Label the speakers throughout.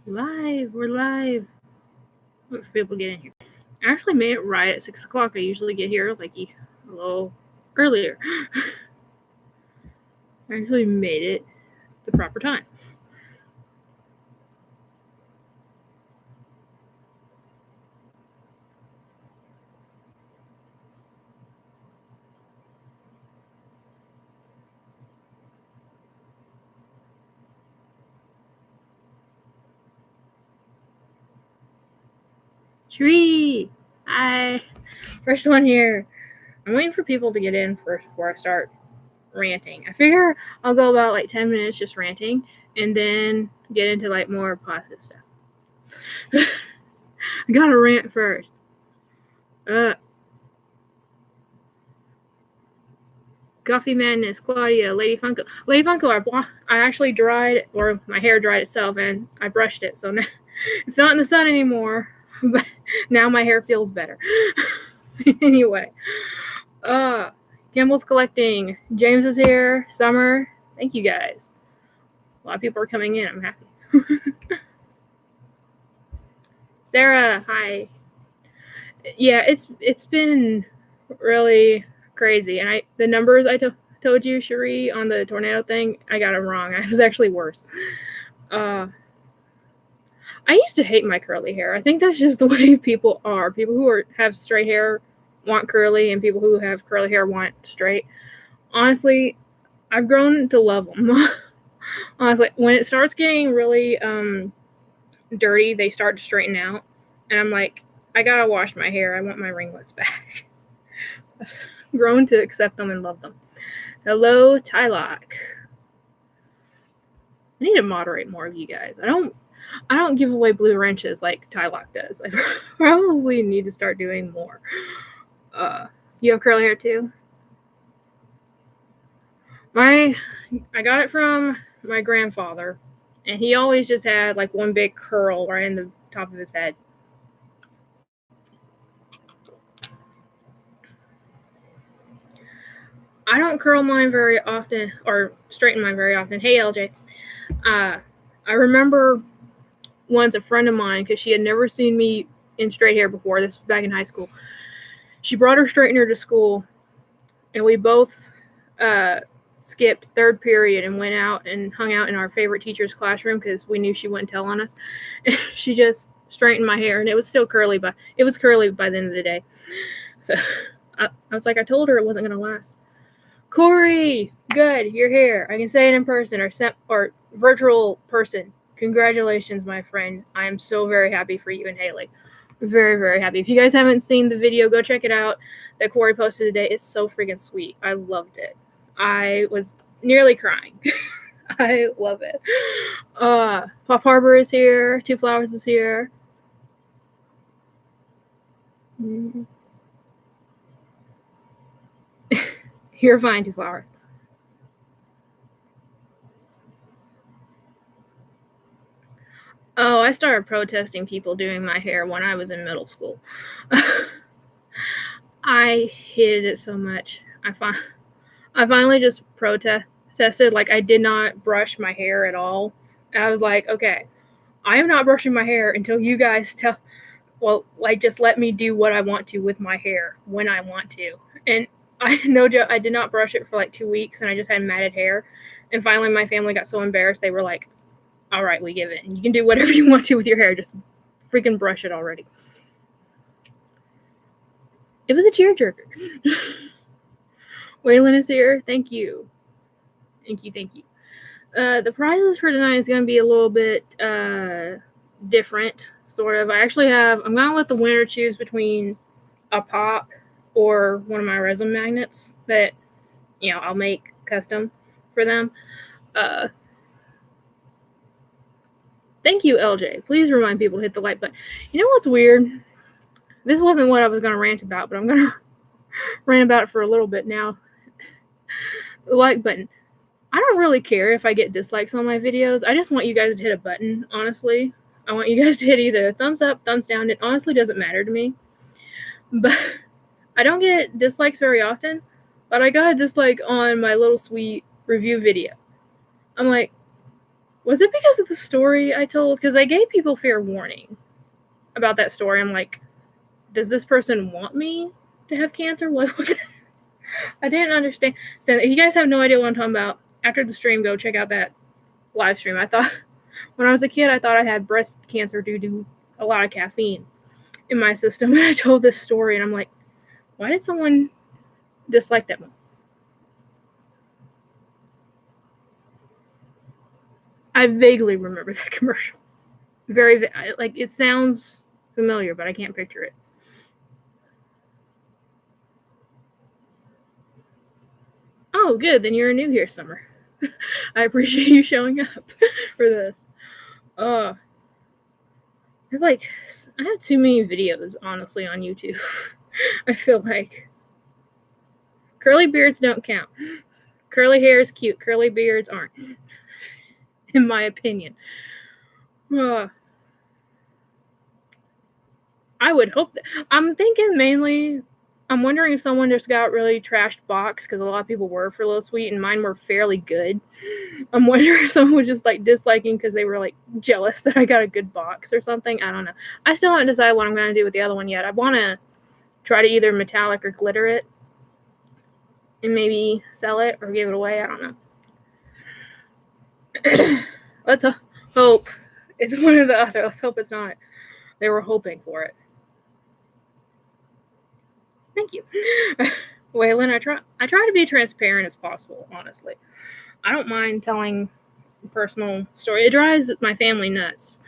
Speaker 1: We're live. Wait for people to get in here. I actually made it right at 6 o'clock. I usually get here like a little earlier. I actually made it the proper time. Shree! Hi! First one here. I'm waiting for people to get in first before I start ranting. I figure I'll go about like 10 minutes just ranting and then get into like more positive stuff. I gotta rant first. Coffee Madness, Claudia, Lady Funko. Lady Funko, I actually dried, or my hair dried itself, and I brushed it, so now, it's not in the sun anymore, but now my hair feels better. Anyway, Campbell's collecting. James is here. Summer, thank you guys. A lot of people are coming in. I'm happy. Sarah, hi. Yeah, it's been really crazy, and the numbers I told you, Cherie, on the tornado thing, I got them wrong. I was actually worse. I used to hate my curly hair. I think that's just the way people are. People who have straight hair want curly, and people who have curly hair want straight. Honestly, I've grown to love them. Honestly, when it starts getting really dirty, they start to straighten out, and I'm like, I gotta wash my hair. I want my ringlets back. I've grown to accept them and love them. Hello, Tylock. I need to moderate more of you guys. I don't give away blue wrenches like Tylock does. I probably need to start doing more. You have curly hair too? I got it from my grandfather, and he always just had like one big curl right in the top of his head. I don't curl mine very often, or straighten mine very often. Hey, LJ. I remember once a friend of mine, because she had never seen me in straight hair before. This was back in high school. She brought her straightener to school, and we both skipped third period and went out and hung out in our favorite teacher's classroom because we knew she wouldn't tell on us. She just straightened my hair, and it was still curly, but it was curly by the end of the day. So I was like, I told her it wasn't going to last. Corey, good, you're here. I can say it in person or virtual person. Congratulations, my friend. I am so very happy for you and Haley. Very, very happy. If you guys haven't seen the video, go check it out that Corey posted today. It's so freaking sweet. I loved it. I was nearly crying. I love it. Pop Harbor is here. Two Flowers is here. You're fine, Two Flowers. Oh, I started protesting people doing my hair when I was in middle school. I hated it so much. I finally just protested. Like, I did not brush my hair at all. And I was like, okay, I am not brushing my hair until you guys just let me do what I want to with my hair when I want to. And no joke, I did not brush it for like 2 weeks, and I just had matted hair. And finally, my family got so embarrassed, they were like, all right, we give it. You can do whatever you want to with your hair. Just freaking brush it already. It was a tearjerker. Waylon is here. Thank you. Thank you. The prizes for tonight is going to be a little bit different, sort of. I'm going to let the winner choose between a pop or one of my resin magnets that, I'll make custom for them. Thank you, LJ. Please remind people to hit the like button. You know what's weird? This wasn't what I was going to rant about, but I'm going to rant about it for a little bit now. The like button. I don't really care if I get dislikes on my videos. I just want you guys to hit a button, honestly. I want you guys to hit either thumbs up, thumbs down. It honestly doesn't matter to me. But I don't get dislikes very often, but I got a dislike on my little sweet review video. I'm like, Was it because of the story I told? Because I gave people fair warning about that story. I'm like, does this person want me to have cancer? What? I didn't understand. So if you guys have no idea what I'm talking about, after the stream, go check out that live stream. I thought, when I was a kid, I thought I had breast cancer due to a lot of caffeine in my system. And I told this story, and I'm like, why did someone dislike that one? I vaguely remember that commercial. Very, like, it sounds familiar, but I can't picture it. Oh, good. Then you're new here, Summer. I appreciate you showing up for this. I have too many videos, honestly, on YouTube. I feel like curly beards don't count. Curly hair is cute. Curly beards aren't, in my opinion. I would hope that. I'm thinking mainly. I'm wondering if someone just got really trashed box because a lot of people were for Little Sweet and mine were fairly good. I'm wondering if someone was just like disliking because they were like jealous that I got a good box or something. I don't know. I still haven't decided what I'm going to do with the other one yet. I want to try to either metallic or glitter it and maybe sell it or give it away. I don't know. Let's hope it's one or the other. Let's hope it's not. They were hoping for it. Thank you. Waylon, I try to be transparent as possible, honestly. I don't mind telling personal story. It drives my family nuts.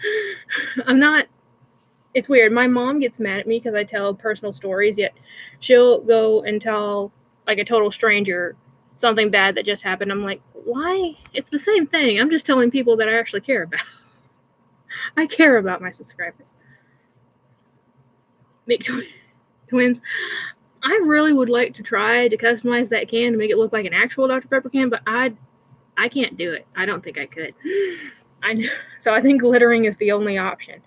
Speaker 1: It's weird. My mom gets mad at me because I tell personal stories, yet she'll go and tell like a total stranger something bad that just happened. I'm like, why? It's the same thing. I'm just telling people that I actually care about. I care about my subscribers. Make twins. I really would like to try to customize that can to make it look like an actual Dr. Pepper can, but I can't do it. I don't think I could. So I think glittering is the only option.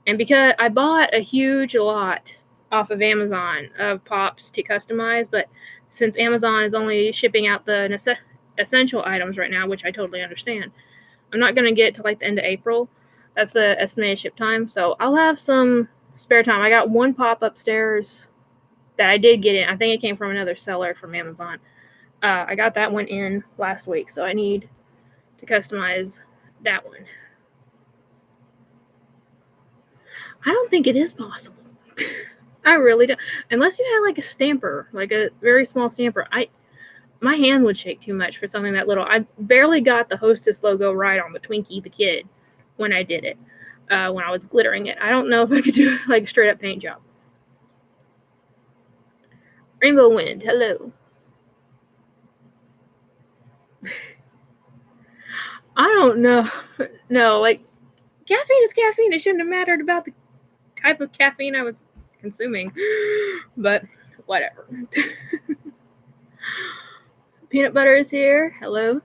Speaker 1: And because I bought a huge lot off of Amazon of pops to customize, but since Amazon is only shipping out the essential items right now, which I totally understand, I'm not going to get to like the end of April. That's the estimated ship time. So I'll have some spare time. I got one pop upstairs that I did get in. I think it came from another seller from Amazon. I got that one in last week, so I need to customize that one. I don't think it is possible. I really don't. Unless you had like a stamper, like a very small stamper. My hand would shake too much for something that little. I barely got the Hostess logo right on the Twinkie the Kid when I did it, when I was glittering it. I don't know if I could do like a straight up paint job. Rainbow Wind, hello. I don't know. No, like, caffeine is caffeine. It shouldn't have mattered about the type of caffeine I was consuming. But whatever. Peanut butter is here. Hello.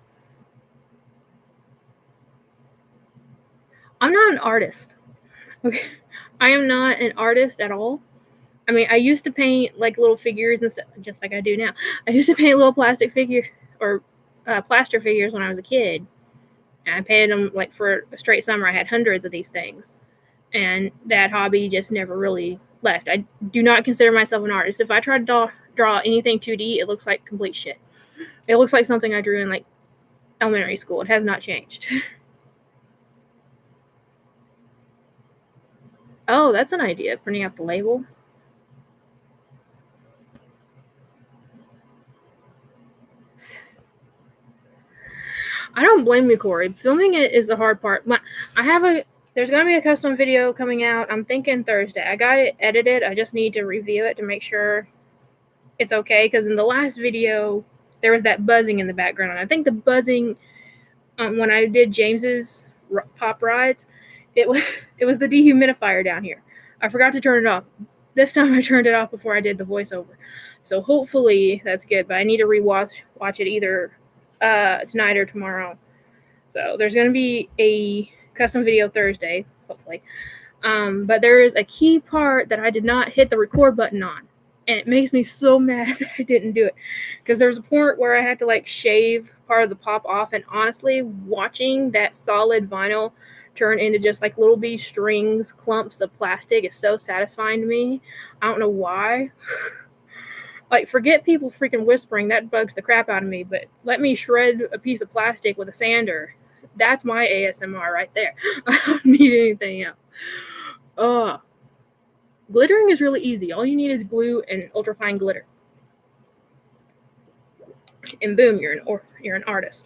Speaker 1: I'm not an artist. Okay. I am not an artist at all. I mean, I used to paint like little figures and stuff, just like I do now. I used to paint little plastic figure or plaster figures when I was a kid. And I painted them like for a straight summer. I had hundreds of these things. And that hobby just never really left. I do not consider myself an artist. If I try to draw anything 2D, it looks like complete shit. It looks like something I drew in like elementary school. It has not changed. Oh, that's an idea. Printing out the label. I don't blame you, Corey. Filming it is the hard part. There's going to be a custom video coming out. I'm thinking Thursday. I got it edited. I just need to review it to make sure it's okay. Because in the last video, there was that buzzing in the background. I think the buzzing when I did James's pop rides, it was the dehumidifier down here. I forgot to turn it off. This time I turned it off before I did the voiceover. So hopefully that's good. But I need to watch it either tonight or tomorrow. So there's going to be a custom video Thursday, hopefully. But there is a key part that I did not hit the record button on. And it makes me so mad that I didn't do it. Because there's a point where I had to like shave part of the pop off. And honestly, watching that solid vinyl turn into just like little bitty strings, clumps of plastic is so satisfying to me. I don't know why. Like, forget people freaking whispering. That bugs the crap out of me. But let me shred a piece of plastic with a sander. That's my ASMR right there. I don't need anything else. Glittering is really easy. All you need is glue and ultrafine glitter. And boom, you're an artist.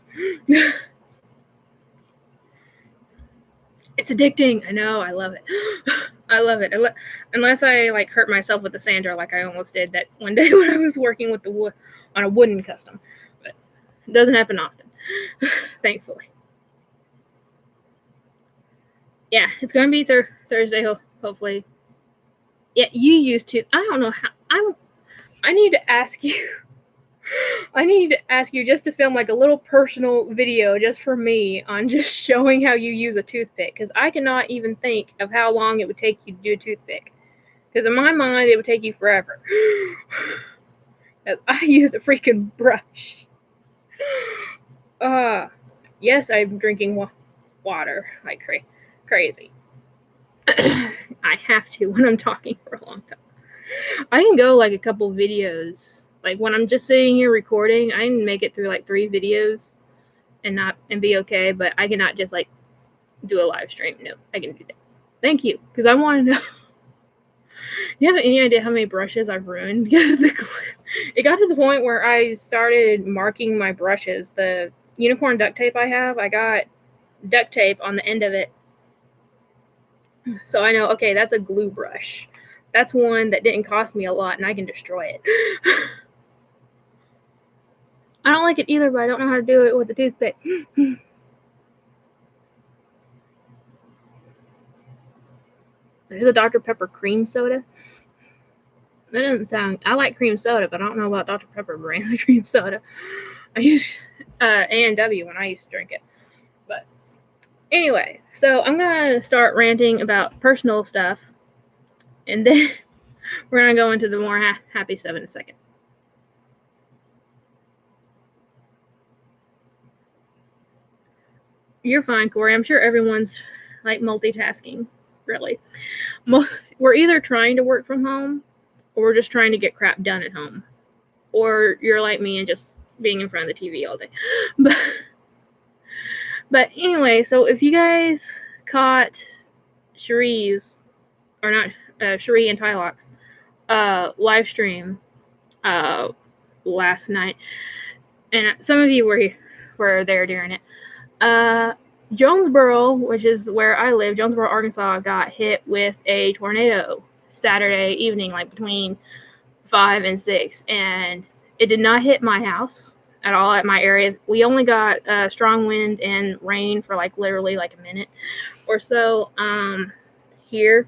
Speaker 1: It's addicting. I know. I love it. I love it. Unless I like hurt myself with the sander, like I almost did that one day when I was working with the wood on a wooden custom. But it doesn't happen often, thankfully. Yeah, it's gonna be Thursday, hopefully. Yeah, you used to. I don't know how. I need to ask you. I need to ask you just to film like a little personal video just for me on just showing how you use a toothpick, because I cannot even think of how long it would take you to do a toothpick. Because in my mind, it would take you forever. I use a freaking brush. Yes, I'm drinking water like crazy. I have to when I'm talking for a long time. I can go like a couple videos. Like when I'm just sitting here recording, I can make it through like 3 videos and be okay. But I cannot just like do a live stream. No, I can do that. Thank you, because I want to know. You have any idea how many brushes I've ruined because of the glue? It got to the point where I started marking my brushes. The unicorn duct tape I have, I got duct tape on the end of it. So I know, okay, that's a glue brush. That's one that didn't cost me a lot, and I can destroy it. I don't like it either, but I don't know how to do it with a toothpick. There's a Dr. Pepper cream soda. That doesn't sound... I like cream soda, but I don't know about Dr. Pepper brands of cream soda. I use A&W when I used to drink it. But anyway, so I'm going to start ranting about personal stuff, and then we're going to go into the more happy stuff in a second. You're fine, Corey. I'm sure everyone's like multitasking, really. We're either trying to work from home, or we're just trying to get crap done at home. Or you're like me and just being in front of the TV all day. But anyway, so if you guys caught Cherie's, or not, Cherie and Tylock's live stream last night, and some of you were there during it. Jonesboro, which is where I live, Jonesboro, Arkansas, got hit with a tornado Saturday evening, like between 5 and 6, and it did not hit my house at all at my area. We only got strong wind and rain for like literally like a minute or so here,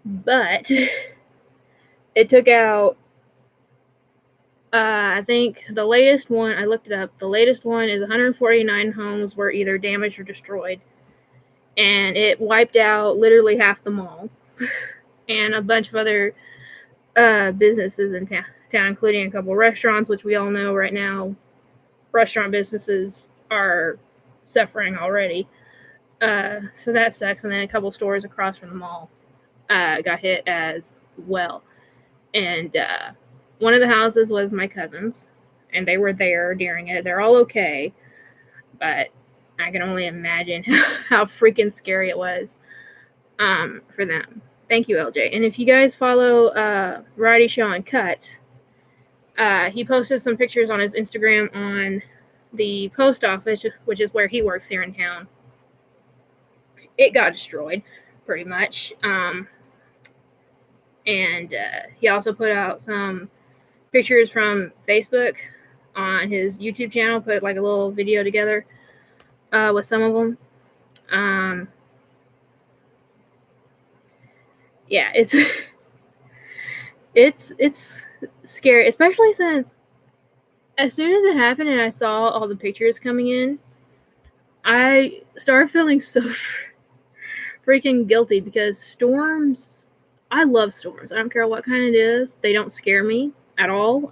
Speaker 1: but it took out I think the latest one, I looked it up, the latest one is 149 homes were either damaged or destroyed. And it wiped out literally half the mall and a bunch of other businesses in town, including a couple restaurants, which we all know right now restaurant businesses are suffering already. So that sucks. And then a couple stores across from the mall got hit as well. And one of the houses was my cousin's, and they were there during it. They're all okay, but I can only imagine how freaking scary it was for them. Thank you, LJ. And if you guys follow Variety Show Uncut, he posted some pictures on his Instagram on the post office, which is where he works here in town. It got destroyed, pretty much. And he also put out some pictures from Facebook on his YouTube channel, put like a little video together with some of them. Yeah, it's scary, especially since as soon as it happened and I saw all the pictures coming in, I started feeling so freaking guilty because storms, I love storms. I don't care what kind it is. They don't scare me at all.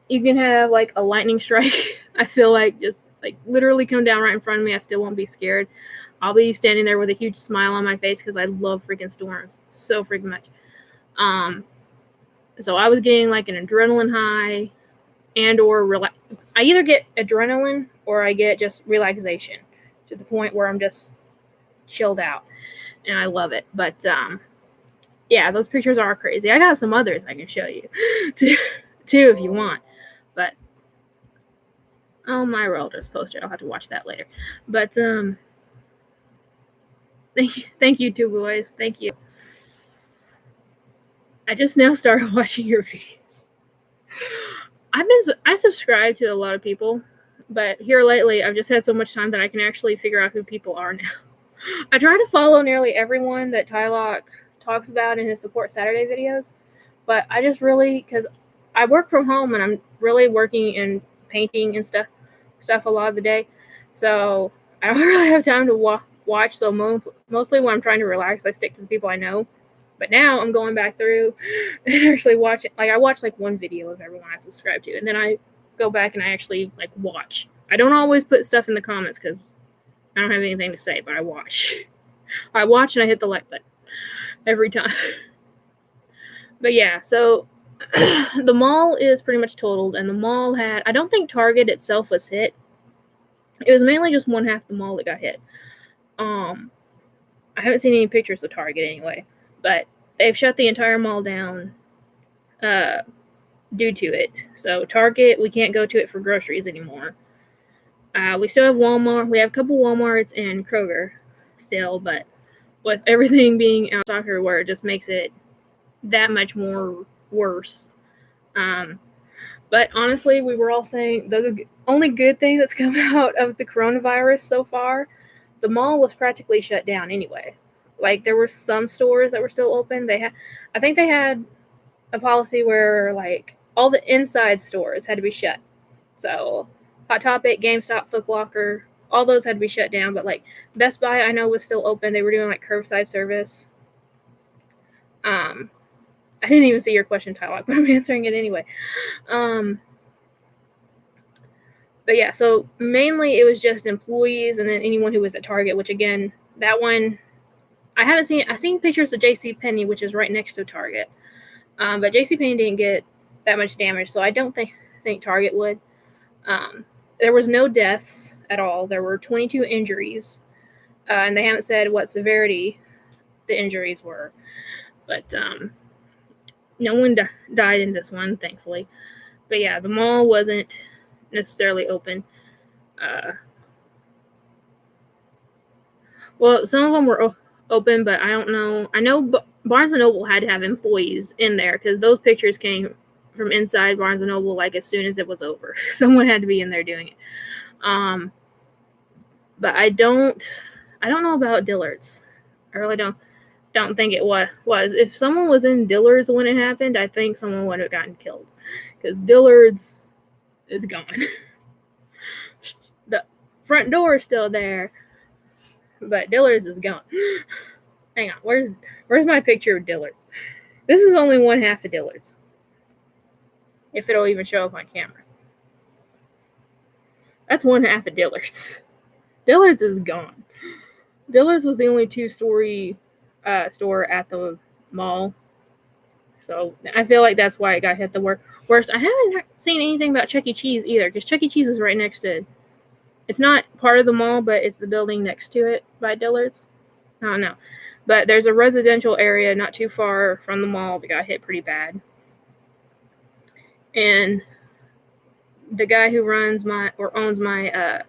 Speaker 1: You can have like a lightning strike. I feel like just like literally come down right in front of me. I still won't be scared. I'll be standing there with a huge smile on my face because I love freaking storms so freaking much. So I was getting like an adrenaline high and or I either get adrenaline or I get just relaxation to the point where I'm just chilled out and I love it. But yeah, those pictures are crazy. I got some others I can show you too if you want. But oh, my role just posted. I'll have to watch that later. But thank you two boys. Thank you. I just now started watching your videos. I subscribe to a lot of people, but here lately I've just had so much time that I can actually figure out who people are now. I try to follow nearly everyone that Tylock talks about in his Support Saturday videos, but I just really, because I work from home and I'm really working in painting and stuff a lot of the day, so I don't really have time to watch. So mostly when I'm trying to relax, I stick to the people I know. But now I'm going back through and actually watch it. Like I watch like one video of everyone I subscribe to, and then I go back and I actually like watch. I don't always put stuff in the comments because I don't have anything to say, but I watch. I watch and I hit the like button every time. But yeah, so the mall is pretty much totaled, and the mall had, I don't think Target itself was hit. It was mainly just one half of the mall that got hit. I haven't seen any pictures of Target anyway, but they've shut the entire mall down due to it. So Target, we can't go to it for groceries anymore. We still have Walmart. We have a couple Walmarts and Kroger still, but with everything being out of stock everywhere, it just makes it that much more worse. But honestly, we were all saying the only good thing that's come out of the coronavirus so far, the mall was practically shut down anyway. Like there were some stores that were still open. I think they had a policy where like all the inside stores had to be shut. So Hot Topic, GameStop, Foot Locker, all those had to be shut down. But like Best Buy, I know was still open. They were doing like curbside service. I didn't even see your question, Tyler, but I'm answering it anyway. But yeah, so mainly it was just employees and then anyone who was at Target, which again, that one, I've seen pictures of JCPenney, which is right next to Target. But JCPenney didn't get that much damage, so I don't think Target would. There was no deaths at all. There were 22 injuries, and they haven't said what severity the injuries were. But no one died in this one, thankfully. But yeah, the mall wasn't necessarily open. Well, some of them were open, but I don't know. I know Barnes & Noble had to have employees in there because those pictures came from inside Barnes & Noble like as soon as it was over. Someone had to be in there doing it. But I don't know about Dillard's. I really don't think it was. If someone was in Dillard's when it happened, I think someone would have gotten killed because Dillard's is gone. The front door is still there, but Dillard's is gone. Hang on, where's my picture of Dillard's? This is only one half of Dillard's, if it'll even show up on camera. That's one half of Dillard's. Dillard's is gone. Dillard's was the only 2-story store at the mall, so I feel like that's why it got hit the worst. I haven't seen anything about Chuck E. Cheese either, because Chuck E. Cheese is right next to. It's not part of the mall, but it's the building next to it by Dillard's. I don't know. But there's a residential area not too far from the mall that got hit pretty bad. And the guy who owns my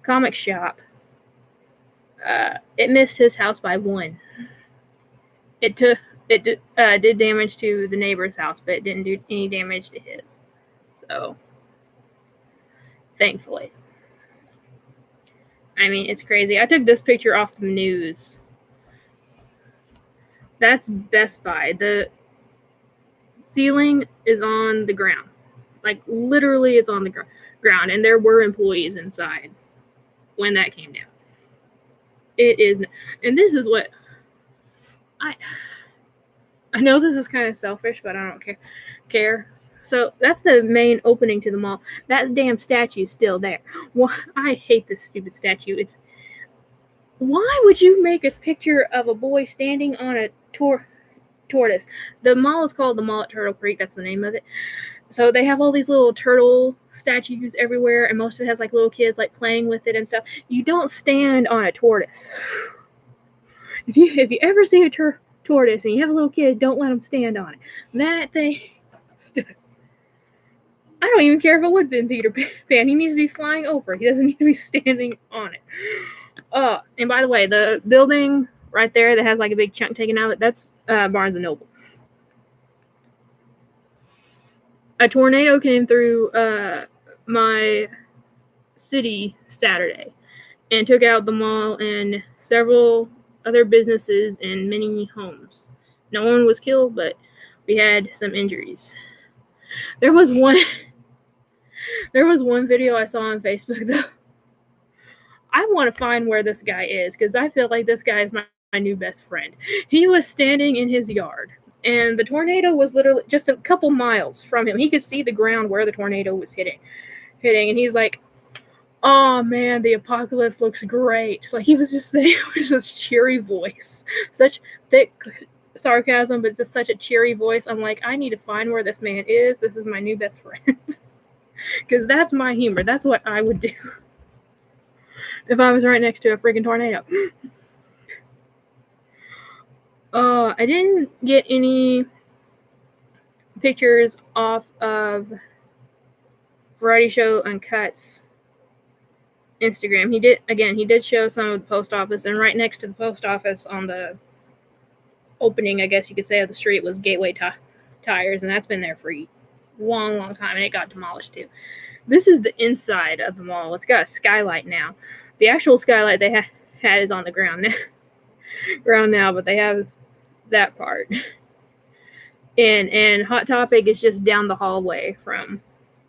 Speaker 1: comic shop, it missed his house by one. It did damage to the neighbor's house, but it didn't do any damage to his. So, thankfully. I mean, it's crazy. I took this picture off the news. That's Best Buy. The ceiling is on the ground. Like, literally, it's on the ground. And there were employees inside when that came down. It is. And this is what I know this is kind of selfish, but I don't care. So that's the main opening to the mall. That damn statue's still there. Why? I hate this stupid statue. It's why would you make a picture of a boy standing on a tortoise? The mall is called the Mall at Turtle Creek. That's the name of it. So they have all these little turtle statues everywhere, and most of it has like little kids like playing with it and stuff. You don't stand on a tortoise. If you ever see a tortoise and you have a little kid, don't let them stand on it. That thing. I don't even care if it would have been Peter Pan. He needs to be flying over. He doesn't need to be standing on it. And by the way, the building right there that has like a big chunk taken out of it, that's Barnes & Noble. A tornado came through my city Saturday and took out the mall and several other businesses and many homes. No one was killed, but we had some injuries. There was one video I saw on Facebook though. I want to find where this guy is because I feel like this guy is my new best friend. He was standing in his yard and the tornado was literally just a couple miles from him. He could see the ground where the tornado was hitting, and he's like, "Oh man, the apocalypse looks great." Like he was just saying with this cheery voice, such thick sarcasm, but just such a cheery voice. I'm like, I need to find where this man is. This is my new best friend because that's my humor. That's what I would do if I was right next to a freaking tornado. I didn't get any pictures off of Variety Show Uncut's Instagram. He did show some of the post office, and right next to the post office on the opening, I guess you could say, of the street was Gateway Tires, and that's been there for a long time, and it got demolished too. This is the inside of the mall. It's got a skylight now. The actual skylight they had is on the ground now, but they have that part. And Hot Topic is just down the hallway from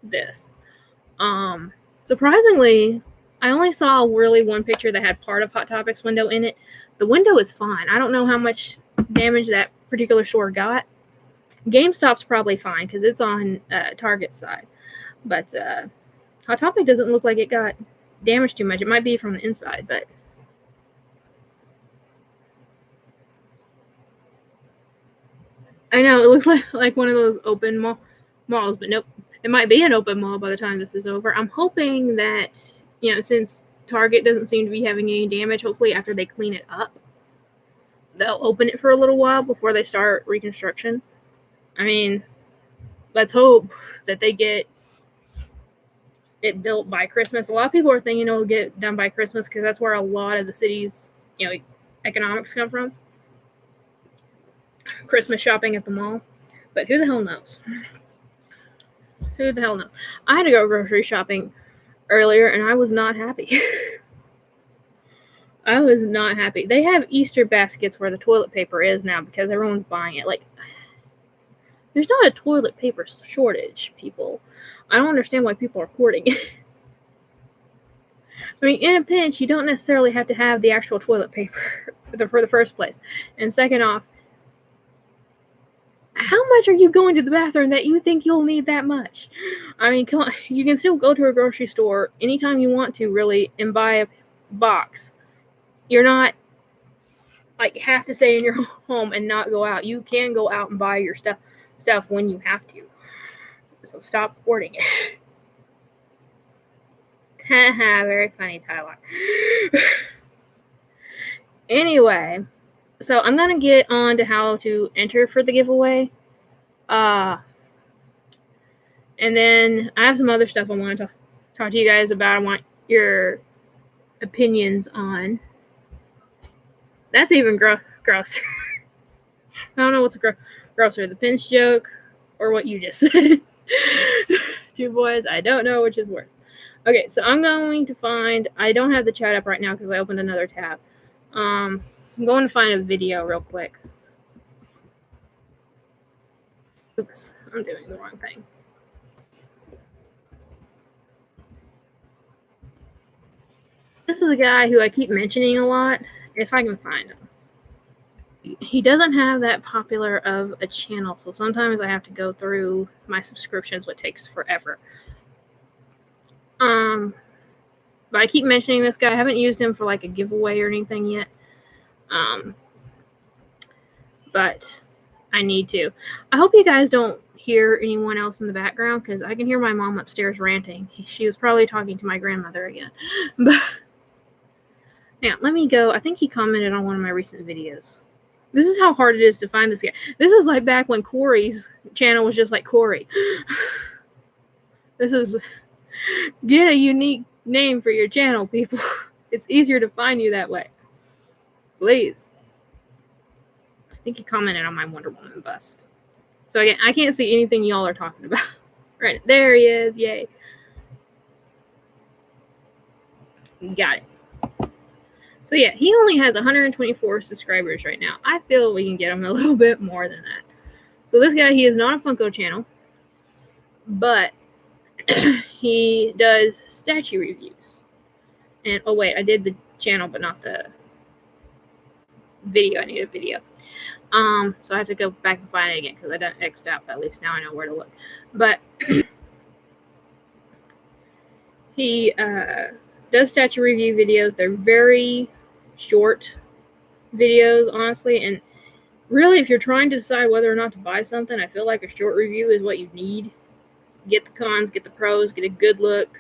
Speaker 1: this. Surprisingly, I only saw really one picture that had part of Hot Topic's window in it. The window is fine. I don't know how much damage that particular store got. GameStop's probably fine because it's on Target's side. But Hot Topic doesn't look like it got damaged too much. It might be from the inside, but I know it looks like one of those open malls, but nope. It might be an open mall by the time this is over. I'm hoping that, since Target doesn't seem to be having any damage, hopefully after they clean it up, they'll open it for a little while before they start reconstruction. I mean, let's hope that they get it built by Christmas. A lot of people are thinking it'll get done by Christmas because that's where a lot of the city's, economics come from. Christmas shopping at the mall. But who the hell knows? Who the hell knows? I had to go grocery shopping earlier and I was not happy. I was not happy. They have Easter baskets where the toilet paper is now because everyone's buying it. Like, there's not a toilet paper shortage, people. I don't understand why people are hoarding it. I mean, in a pinch, you don't necessarily have to have the actual toilet paper for the first place. And second off, how much are you going to the bathroom that you think you'll need that much? I mean, come on. You can still go to a grocery store anytime you want to, really, and buy a box. You're not, have to stay in your home and not go out. You can go out and buy your stuff when you have to. So stop hoarding it. Haha, very funny, Tyler. Anyway, so I'm going to get on to how to enter for the giveaway. And then I have some other stuff I want to talk to you guys about. I want your opinions on. That's even grosser. I don't know what's grosser, the pinch joke or what you just said. Two boys, I don't know which is worse. Okay, so I'm going to find, I don't have the chat up right now because I opened another tab. I'm going to find a video real quick. Oops, I'm doing the wrong thing. This is a guy who I keep mentioning a lot, if I can find him. he doesn't have that popular of a channel, so sometimes I have to go through my subscriptions, which takes forever. But I keep mentioning this guy. I haven't used him for like a giveaway or anything yet. But I need to. I hope you guys don't hear anyone else in the background because I can hear my mom upstairs ranting. She was probably talking to my grandmother again. But now, let me go. I think he commented on one of my recent videos. This is how hard it is to find this guy. This is like back when Corey's channel was just like Corey. This is... Get a unique name for your channel, people. It's easier to find you that way. Please. I think he commented on my Wonder Woman bust. So again, I can't see anything y'all are talking about. Right, there he is. Yay. Got it. So yeah, he only has 124 subscribers right now. I feel we can get him a little bit more than that. So this guy, he is not a Funko channel, but he does statue reviews. And oh wait, I did the channel but not the video. I need a video. So I have to go back and find it again because I done X'd out, but at least now I know where to look. But he does statue review videos. They're very short videos, honestly, and really if you're trying to decide whether or not to buy something, I feel like a short review is what you need. Get the cons, get the pros, get a good look,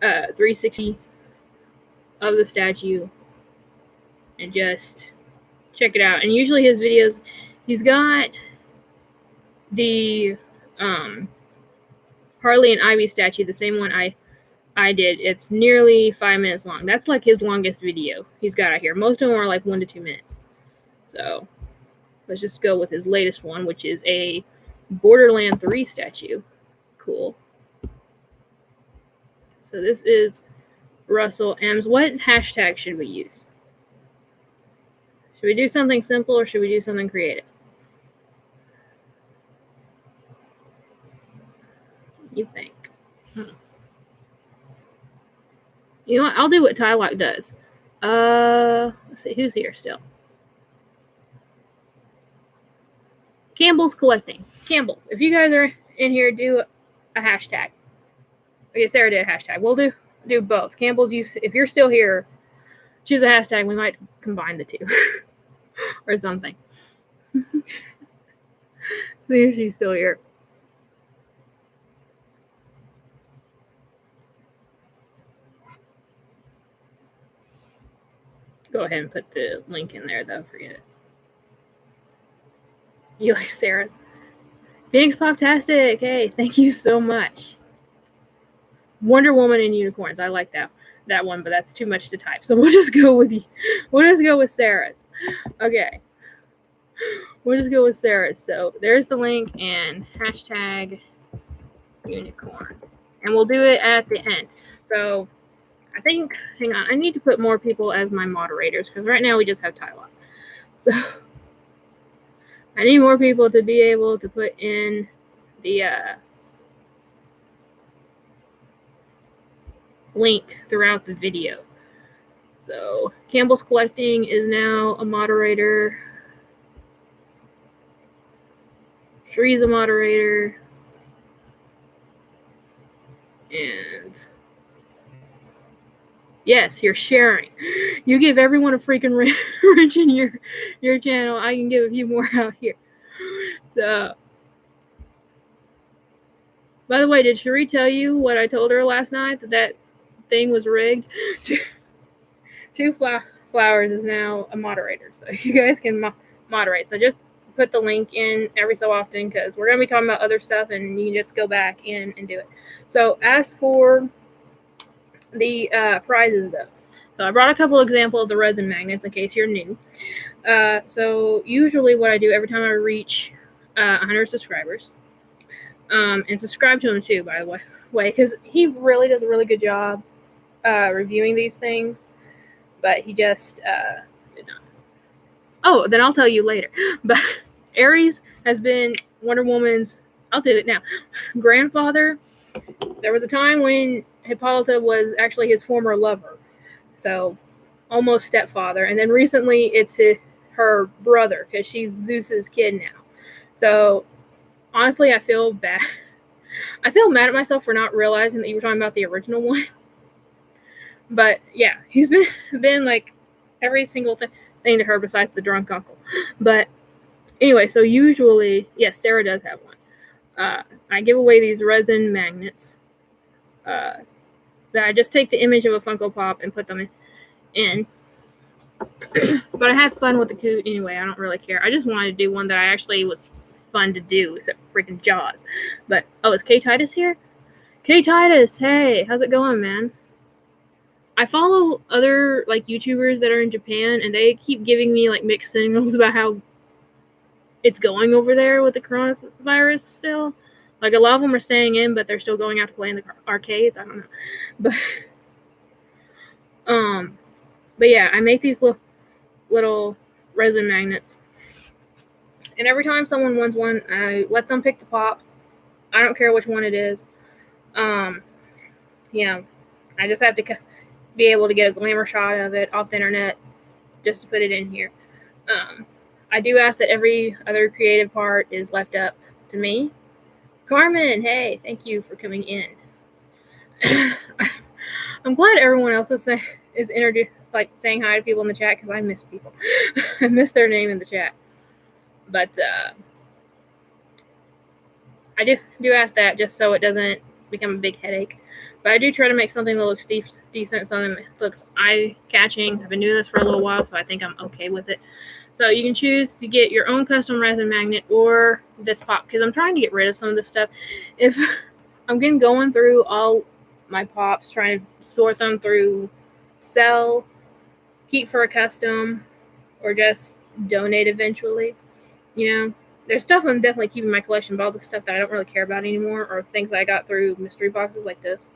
Speaker 1: 360 of the statue, and just check it out. And usually his videos, he's got the Harley and Ivy statue, the same one I did. It's nearly 5 minutes long. That's like his longest video he's got out here. Most of them are like 1 to 2 minutes. So let's just go with his latest one, which is a Borderland 3 statue. Cool. So this is Russell M's. What hashtag should we use? Should we do something simple or should we do something creative? You think? You know what? I'll do what Tylock does. Let's see. Who's here still? Campbell's collecting. Campbell's. If you guys are in here, do a hashtag. Okay, Sarah did a hashtag. We'll do both. Campbell's, if you're still here, choose a hashtag. We might combine the two. Or something. See if she's still here. Go ahead and put the link in there, though. Forget it. You like Sarah's? Phoenix Poptastic. Hey, thank you so much. Wonder Woman and Unicorns. I like that one, but that's too much to type. So we'll just go with Sarah's. Okay. We'll just go with Sarah's. So there's the link and hashtag unicorn. And we'll do it at the end. So I think, hang on, I need to put more people as my moderators because right now we just have Tyler. So I need more people to be able to put in the link throughout the video. So Campbell's Collecting is now a moderator. Shree's a moderator. And yes, you're sharing. You give everyone a freaking wrench in your channel. I can give a few more out here. So, by the way, did Cherie tell you what I told her last night? That thing was rigged? Two Flowers is now a moderator, so you guys can moderate. So just put the link in every so often because we're going to be talking about other stuff and you can just go back in and do it. So as for the prizes, though, so I brought a couple examples of the resin magnets in case you're new. So usually what I do every time I reach 100 subscribers, and subscribe to him too, by the way, because he really does a really good job reviewing these things, but he just did not. Oh, then I'll tell you later. But Aries has been Wonder Woman's, I'll do it now, grandfather. There was a time when Hippolyta was actually his former lover, so almost stepfather, and then recently it's her brother because she's Zeus's kid now. So honestly, I feel bad. I feel mad at myself for not realizing that you were talking about the original one. But yeah, he's been like every single thing to her besides the drunk uncle. But anyway, so usually, yes, Sarah does have one. I give away these resin magnets that I just take the image of a Funko Pop and put them in. But I had fun with the coot anyway. I don't really care. I just wanted to do one that I actually was fun to do, except for freaking Jaws. But oh, is K Titus here? K Titus, hey, how's it going, man? I follow other like YouTubers that are in Japan, and they keep giving me like mixed signals about how it's going over there with the coronavirus still. Like a lot of them are staying in, but they're still going out to play in the arcades. I don't know, but yeah, I make these little resin magnets, and every time someone wants one, I let them pick the pop. I don't care which one it is. Yeah, I just have to be able to get a glamour shot of it off the internet just to put it in here. I do ask that every other creative part is left up to me. Carmen, hey, thank you for coming in. I'm glad everyone else is introduced, like saying hi to people in the chat, because I miss people. I miss their name in the chat. But I do ask that just so it doesn't become a big headache. But I do try to make something that looks decent, something that looks eye-catching. I've been doing this for a little while, so I think I'm okay with it. So you can choose to get your own custom resin magnet or this pop, because I'm trying to get rid of some of this stuff. If I'm going through all my pops, trying to sort them through sell, keep for a custom, or just donate eventually. You know, there's stuff I'm definitely keeping in my collection, but all the stuff that I don't really care about anymore, or things that I got through mystery boxes like this.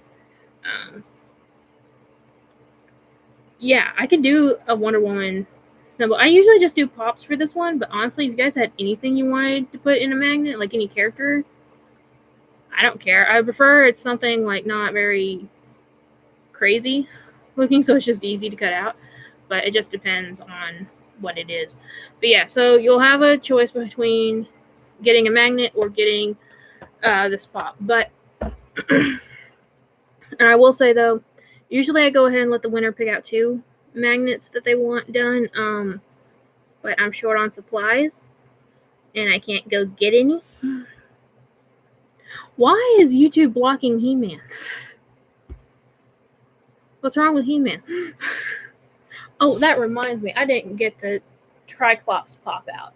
Speaker 1: Yeah, I could do a Wonder Woman symbol. I usually just do pops for this one, but honestly, if you guys had anything you wanted to put in a magnet, like any character, I don't care. I prefer it's something like not very crazy looking, so it's just easy to cut out. But it just depends on what it is. But yeah, so you'll have a choice between getting a magnet or getting this pop. But and I will say though, usually I go ahead and let the winner pick out 2 magnets that they want done. But I'm short on supplies and I can't go get any. Why is YouTube blocking He-Man? What's wrong with He-Man? Oh, that reminds me. I didn't get the Triclops pop out.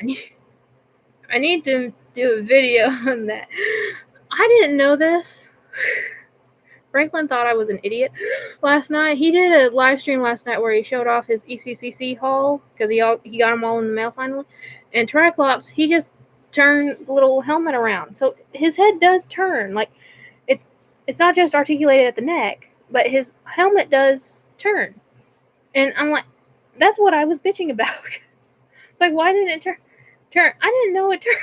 Speaker 1: I need to do a video on that. I didn't know this. Franklin thought I was an idiot last night. He did a live stream last night where he showed off his ECCC haul because he got them all in the mail finally. And Triclops, he just turned the little helmet around, so his head does turn. Like it's not just articulated at the neck, but his helmet does turn. And I'm like, that's what I was bitching about. It's like, why didn't it turn? I didn't know it turned.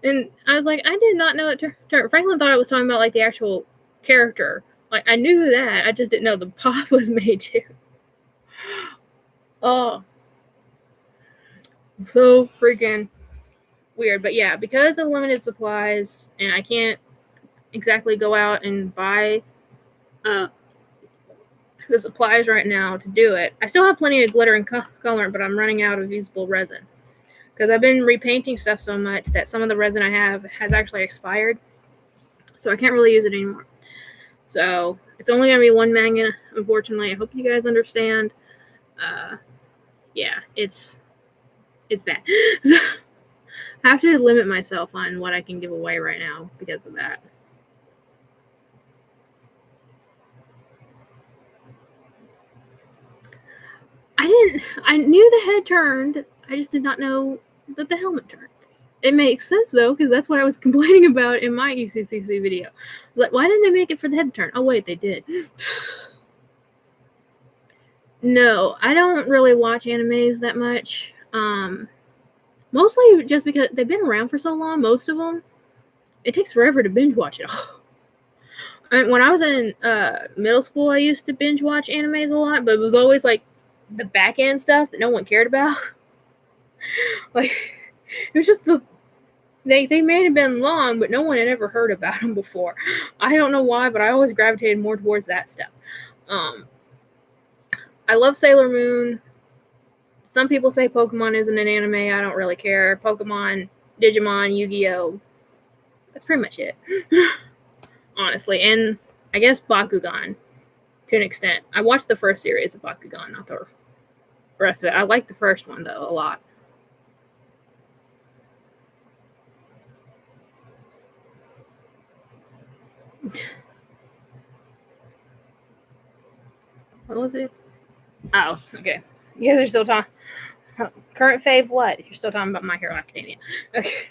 Speaker 1: And I was like, I did not know it turned. Franklin thought I was talking about like the actual character. Like I knew that, I just didn't know the pop was made too. Oh, so freaking weird. But yeah, because of limited supplies, and I can't exactly go out and buy the supplies right now to do it. I still have plenty of glitter and color, but I'm running out of usable resin because I've been repainting stuff so much that some of the resin I have has actually expired, so I can't really use it anymore. So it's only gonna be 1 magnet, unfortunately. I hope you guys understand. Yeah, it's bad. So I have to limit myself on what I can give away right now because of that. I knew the head turned. I just did not know that the helmet turned. It makes sense though, because that's what I was complaining about in my ECCC video. Like, why didn't they make it for the head turn? Oh wait, they did. No, I don't really watch animes that much. Mostly just because they've been around for so long, most of them. It takes forever to binge watch it all. When I was in middle school, I used to binge watch animes a lot, but it was always like the back end stuff that no one cared about. Like, it was just they may have been long, but no one had ever heard about them before. I don't know why, but I always gravitated more towards that stuff. I love Sailor Moon. Some people say Pokemon isn't an anime. I don't really care. Pokemon, Digimon, Yu-Gi-Oh! That's pretty much it. Honestly. And I guess Bakugan, to an extent. I watched the first series of Bakugan, not the rest of it. I like the first one, though, a lot. What was it? Oh, okay. You guys are still talking. Current fave what? You're still talking about My Hero Academia. Okay.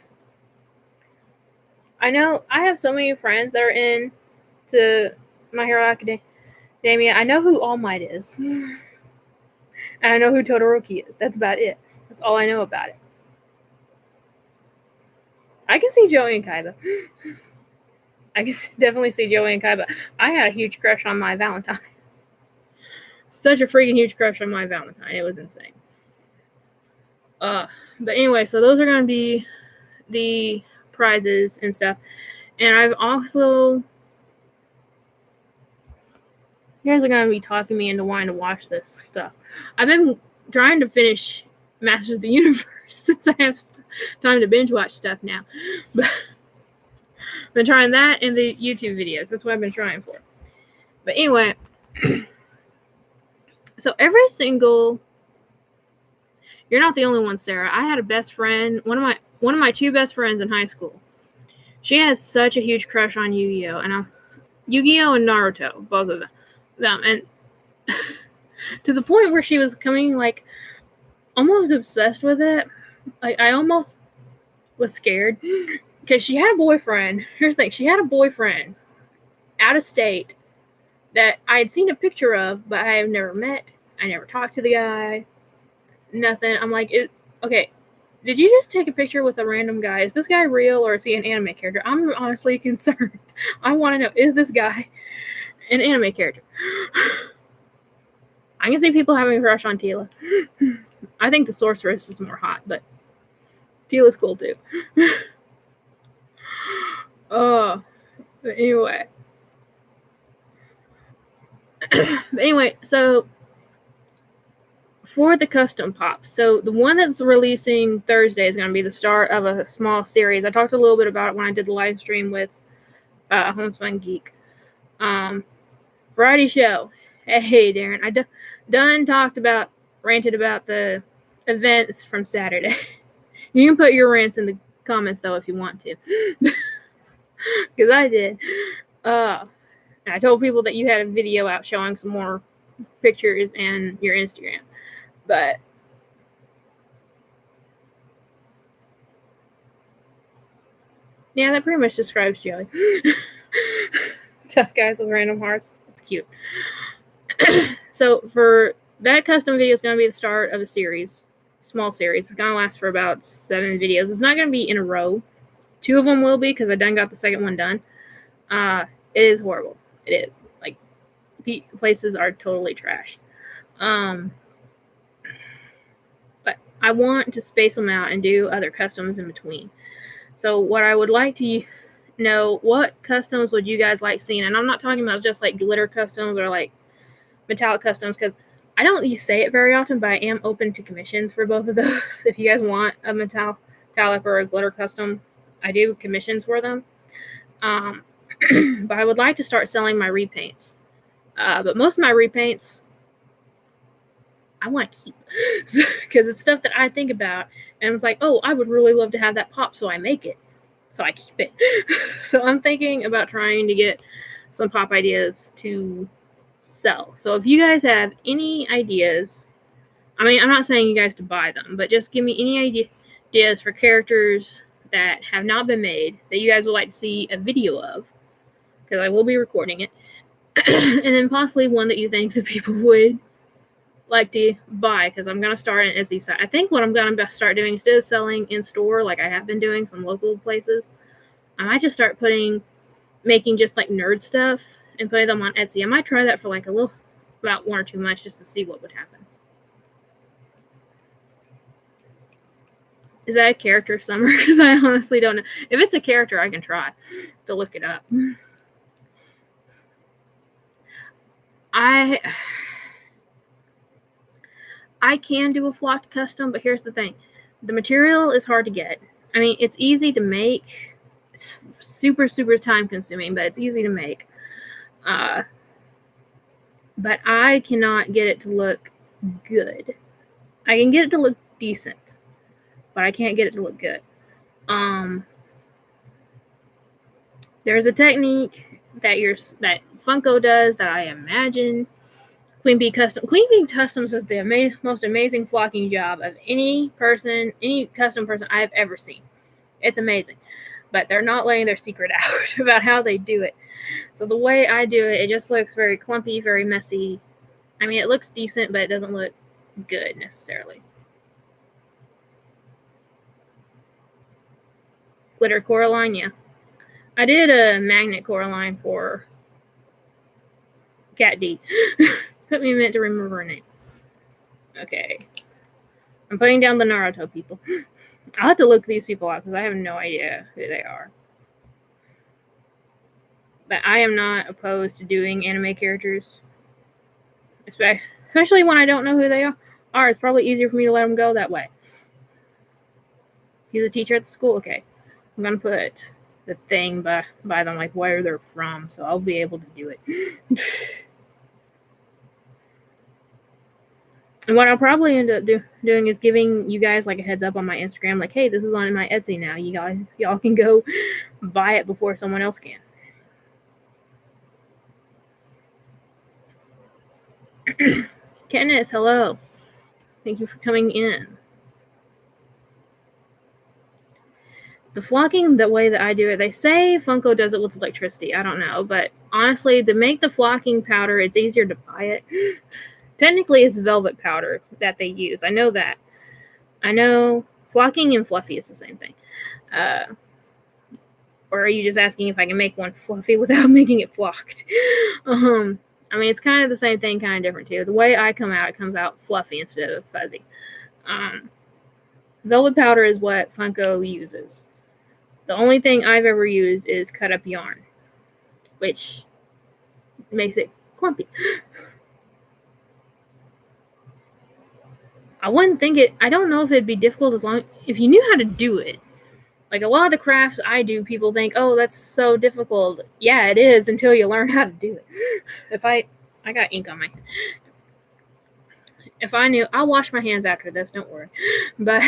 Speaker 1: I know I have so many friends that are into My Hero Academia. I know who All Might is. And I know who Todoroki is. That's about it. That's all I know about it. I can see Joey and Kaiba. I can definitely see Joey and Kaiba. I had a huge crush on my Valentine. Such a freaking huge crush on my Valentine. It was insane. But anyway, so those are going to be the prizes and stuff. And I've also... You guys are going to be talking me into wanting to watch this stuff. I've been trying to finish Masters of the Universe since I have time to binge watch stuff now. But I've been trying that and the YouTube videos. That's what I've been trying for. But anyway... So every single... You're not the only one, Sarah. I had a best friend, one of my two best friends in high school. She has such a huge crush on Yu-Gi-Oh! And Yu-Gi-Oh! And Naruto, both of them. And to the point where she was becoming, like, almost obsessed with it. Like, I almost was scared. Because she had a boyfriend. Here's the thing. She had a boyfriend out of state that I had seen a picture of, but I have never met. I never talked to the guy. Nothing. I'm like, okay, did you just take a picture with a random guy? Is this guy real or is he an anime character? I'm honestly concerned. I want to know, is this guy an anime character? I can see people having a crush on Tila. I think the sorceress is more hot, but Tila's cool too. But anyway, so for the custom pops, so the one that's releasing Thursday is going to be the start of a small series. I talked a little bit about it when I did the live stream with Homespun Geek. Variety show. Hey, Darren, I ranted about the events from Saturday. You can put your rants in the comments, though, if you want to. Because I did. I told people that you had a video out showing some more pictures and your Instagram. But yeah, that pretty much describes Joey. Tough guys with random hearts. It's cute. So for that custom video is going to be the start of a series, small series. It's going to last for about 7 videos. It's not going to be in a row. 2 of them will be because I done got the second one done. It is horrible. It is. Like, places are totally trash. But I want to space them out and do other customs in between. So what I would like to know, what customs would you guys like seeing? And I'm not talking about just like glitter customs or like metallic customs, because I don't say it very often, but I am open to commissions for both of those. If you guys want a metallic or a glitter custom, I do commissions for them. But I would like to start selling my repaints. But most of my repaints, I want to keep. Because it's stuff that I think about. And it's like, oh, I would really love to have that pop, so I make it. So I keep it. So I'm thinking about trying to get some pop ideas to sell. So if you guys have any ideas, I mean, I'm not saying you guys to buy them, but just give me any ideas for characters that have not been made that you guys would like to see a video of, because I will be recording it. And then possibly one that you think the people would like to buy, because I'm going to start an Etsy site. I think what I'm going to start doing, instead of selling in store like I have been doing some local places, I might just start making just like nerd stuff and putting them on Etsy. I might try that for like about 1 or 2 months just to see what would happen. Is that a character, Summer? Because I honestly don't know. If it's a character, I can try to look it up. I can do a flocked custom, but here's the thing. The material is hard to get. I mean, it's easy to make. It's super, super time consuming, but it's easy to make. But I cannot get it to look good. I can get it to look decent, but I can't get it to look good. There's a technique that Funko does that I imagine Queen Bee Customs does the most amazing flocking job of any custom person I've ever seen. It's amazing, but they're not letting their secret out about how they do it. So the way I do it, it just looks very clumpy, very messy. I mean, it looks decent, but it doesn't look good necessarily. Glitter Coraline, yeah. I did a magnet Coraline for Cat D. Took me a minute to remember her name. Okay. I'm putting down the Naruto people. I'll have to look these people up because I have no idea who they are. But I am not opposed to doing anime characters. Especially when I don't know who they are. It's probably easier for me to let them go that way. He's a teacher at the school. Okay. I'm going to put the thing by them, like where they're from, so I'll be able to do it. And what I'll probably end up doing is giving you guys like a heads up on my Instagram, like, hey, this is on my Etsy now. Y'all can go buy it before someone else can. Kenneth, hello. Thank you for coming in. The flocking, the way that I do it, they say Funko does it with electricity. I don't know, but honestly, to make the flocking powder, it's easier to buy it. Technically, it's velvet powder that they use. I know that. I know flocking and fluffy is the same thing. Or are you just asking if I can make one fluffy without making it flocked? I mean, it's kind of the same thing, kind of different too. The way I come out, it comes out fluffy instead of fuzzy. Velvet powder is what Funko uses. The only thing I've ever used is cut up yarn, which makes it clumpy. I wouldn't think it. I don't know if it'd be difficult if you knew how to do it. Like a lot of the crafts I do, people think, oh, that's so difficult. Yeah, it is until you learn how to do it. I got ink on my hand. If I knew, I'll wash my hands after this, don't worry. But,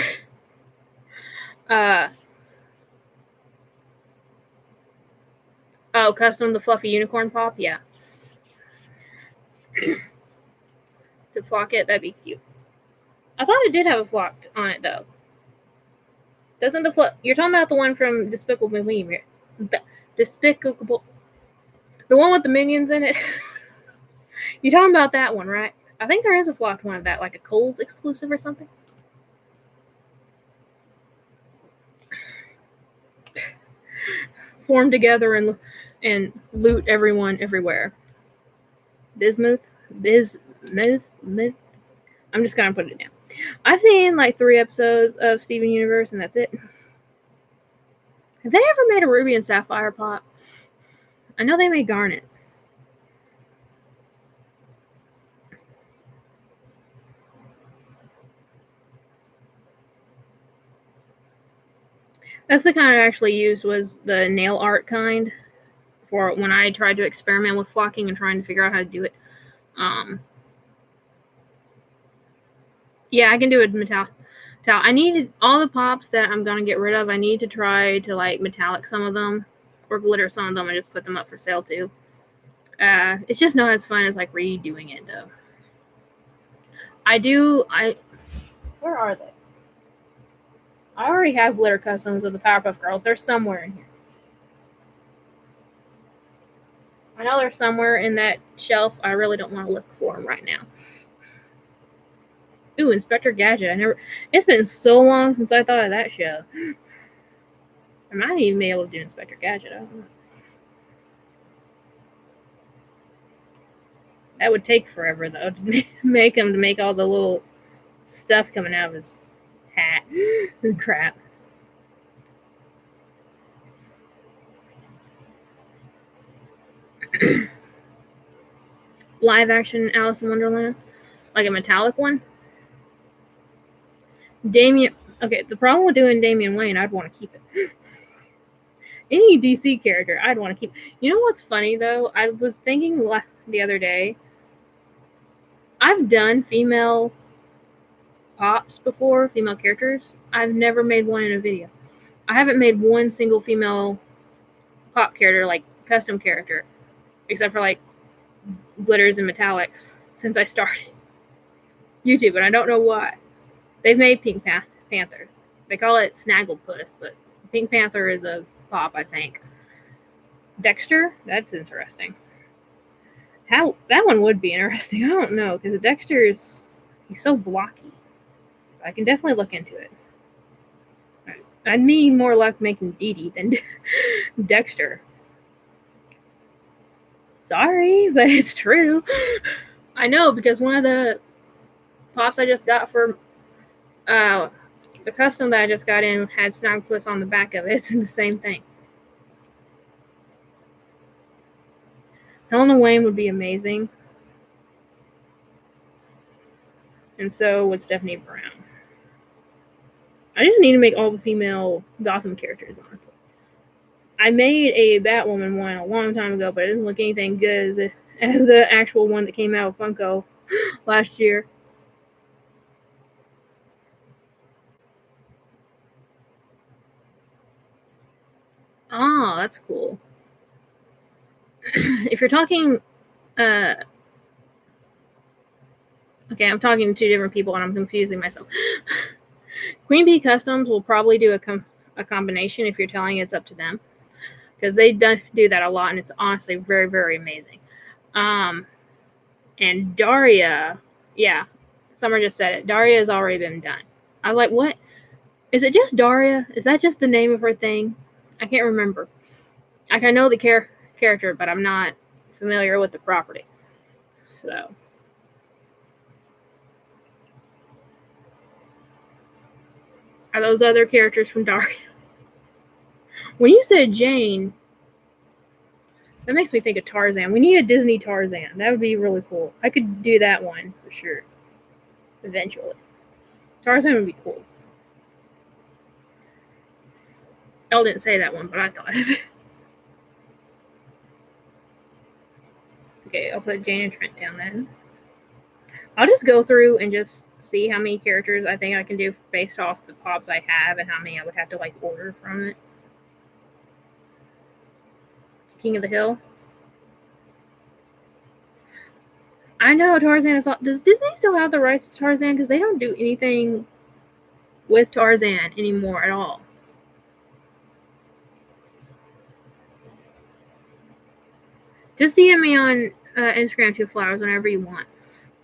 Speaker 1: oh, custom the fluffy unicorn pop? Yeah. To flock it, that'd be cute. I thought it did have a flocked on it, though. Doesn't you're talking about the one from Despicable Me, right? Despicable. The one with the minions in it? You're talking about that one, right? I think there is a flocked one of that, like a Kohl's exclusive or something. Form together and loot everyone everywhere. Bismuth. I'm just gonna put it down. I've seen like 3 episodes of Steven Universe, and that's it. Have they ever made a ruby and sapphire pot? I know they made garnet. That's the kind I actually used, was the nail art kind, for when I tried to experiment with flocking and trying to figure out how to do it. Yeah, I can do it metallic. I needed all the pops that I'm gonna get rid of. I need to try to like metallic some of them, or glitter some of them, and just put them up for sale too. It's just not as fun as like redoing it though. Where are they? I already have glitter customs of the Powerpuff Girls. They're somewhere in here. I know they're somewhere in that shelf. I really don't want to look for them right now. Ooh, Inspector Gadget. It's been so long since I thought of that show. I might even be able to do Inspector Gadget. I don't know. That would take forever though to make him, to make all the little stuff coming out of his hat. Crap. Live action Alice in Wonderland, like a metallic one. Damian. Okay, the problem with doing Damian Wayne, I'd want to keep it. Any DC character, I'd want to keep. You know what's funny though? I was thinking the other day. I've done female pops before, female characters. I've never made one in a video. I haven't made one single female pop character, like custom character, except for like glitters and metallics since I started YouTube, and I don't know why. They've made Pink Panther. They call it Snagglepuss, but Pink Panther is a pop, I think. Dexter? That's interesting. How that one would be interesting. I don't know, because Dexter's he's so blocky. I can definitely look into it. I'd be more luck making Dee Dee than Dexter. Sorry, but it's true. I know, because one of the pops I just got for the custom that I just got in had Snagglepuss on the back of it. It's the same thing. Helena Wayne would be amazing. And so would Stephanie Brown. I just need to make all the female Gotham characters, honestly. I made a Batwoman one a long time ago, but it doesn't look anything good as the actual one that came out with Funko last year. Oh, that's cool. If you're talking... okay, I'm talking to two different people and I'm confusing myself. Queen Bee Customs will probably do a combination if you're telling it's up to them, because they do that a lot, and it's honestly very, very amazing. And Daria, yeah, Summer just said it. Daria has already been done. I was like, what? Is it just Daria? Is that just the name of her thing? I can't remember. Like, I know the character, but I'm not familiar with the property. So... are those other characters from Daria? When you said Jane, that makes me think of Tarzan. We need a Disney Tarzan. That would be really cool. I could do that one for sure. Eventually. Tarzan would be cool. Elle didn't say that one, but I thought of it. Okay, I'll put Jane and Trent down then. I'll just go through and just see how many characters I think I can do based off the pops I have and how many I would have to like order from it. King of the Hill. I know Tarzan is... Does Disney still have the rights to Tarzan? Because they don't do anything with Tarzan anymore at all. Just DM me on Instagram 2Flowers whenever you want.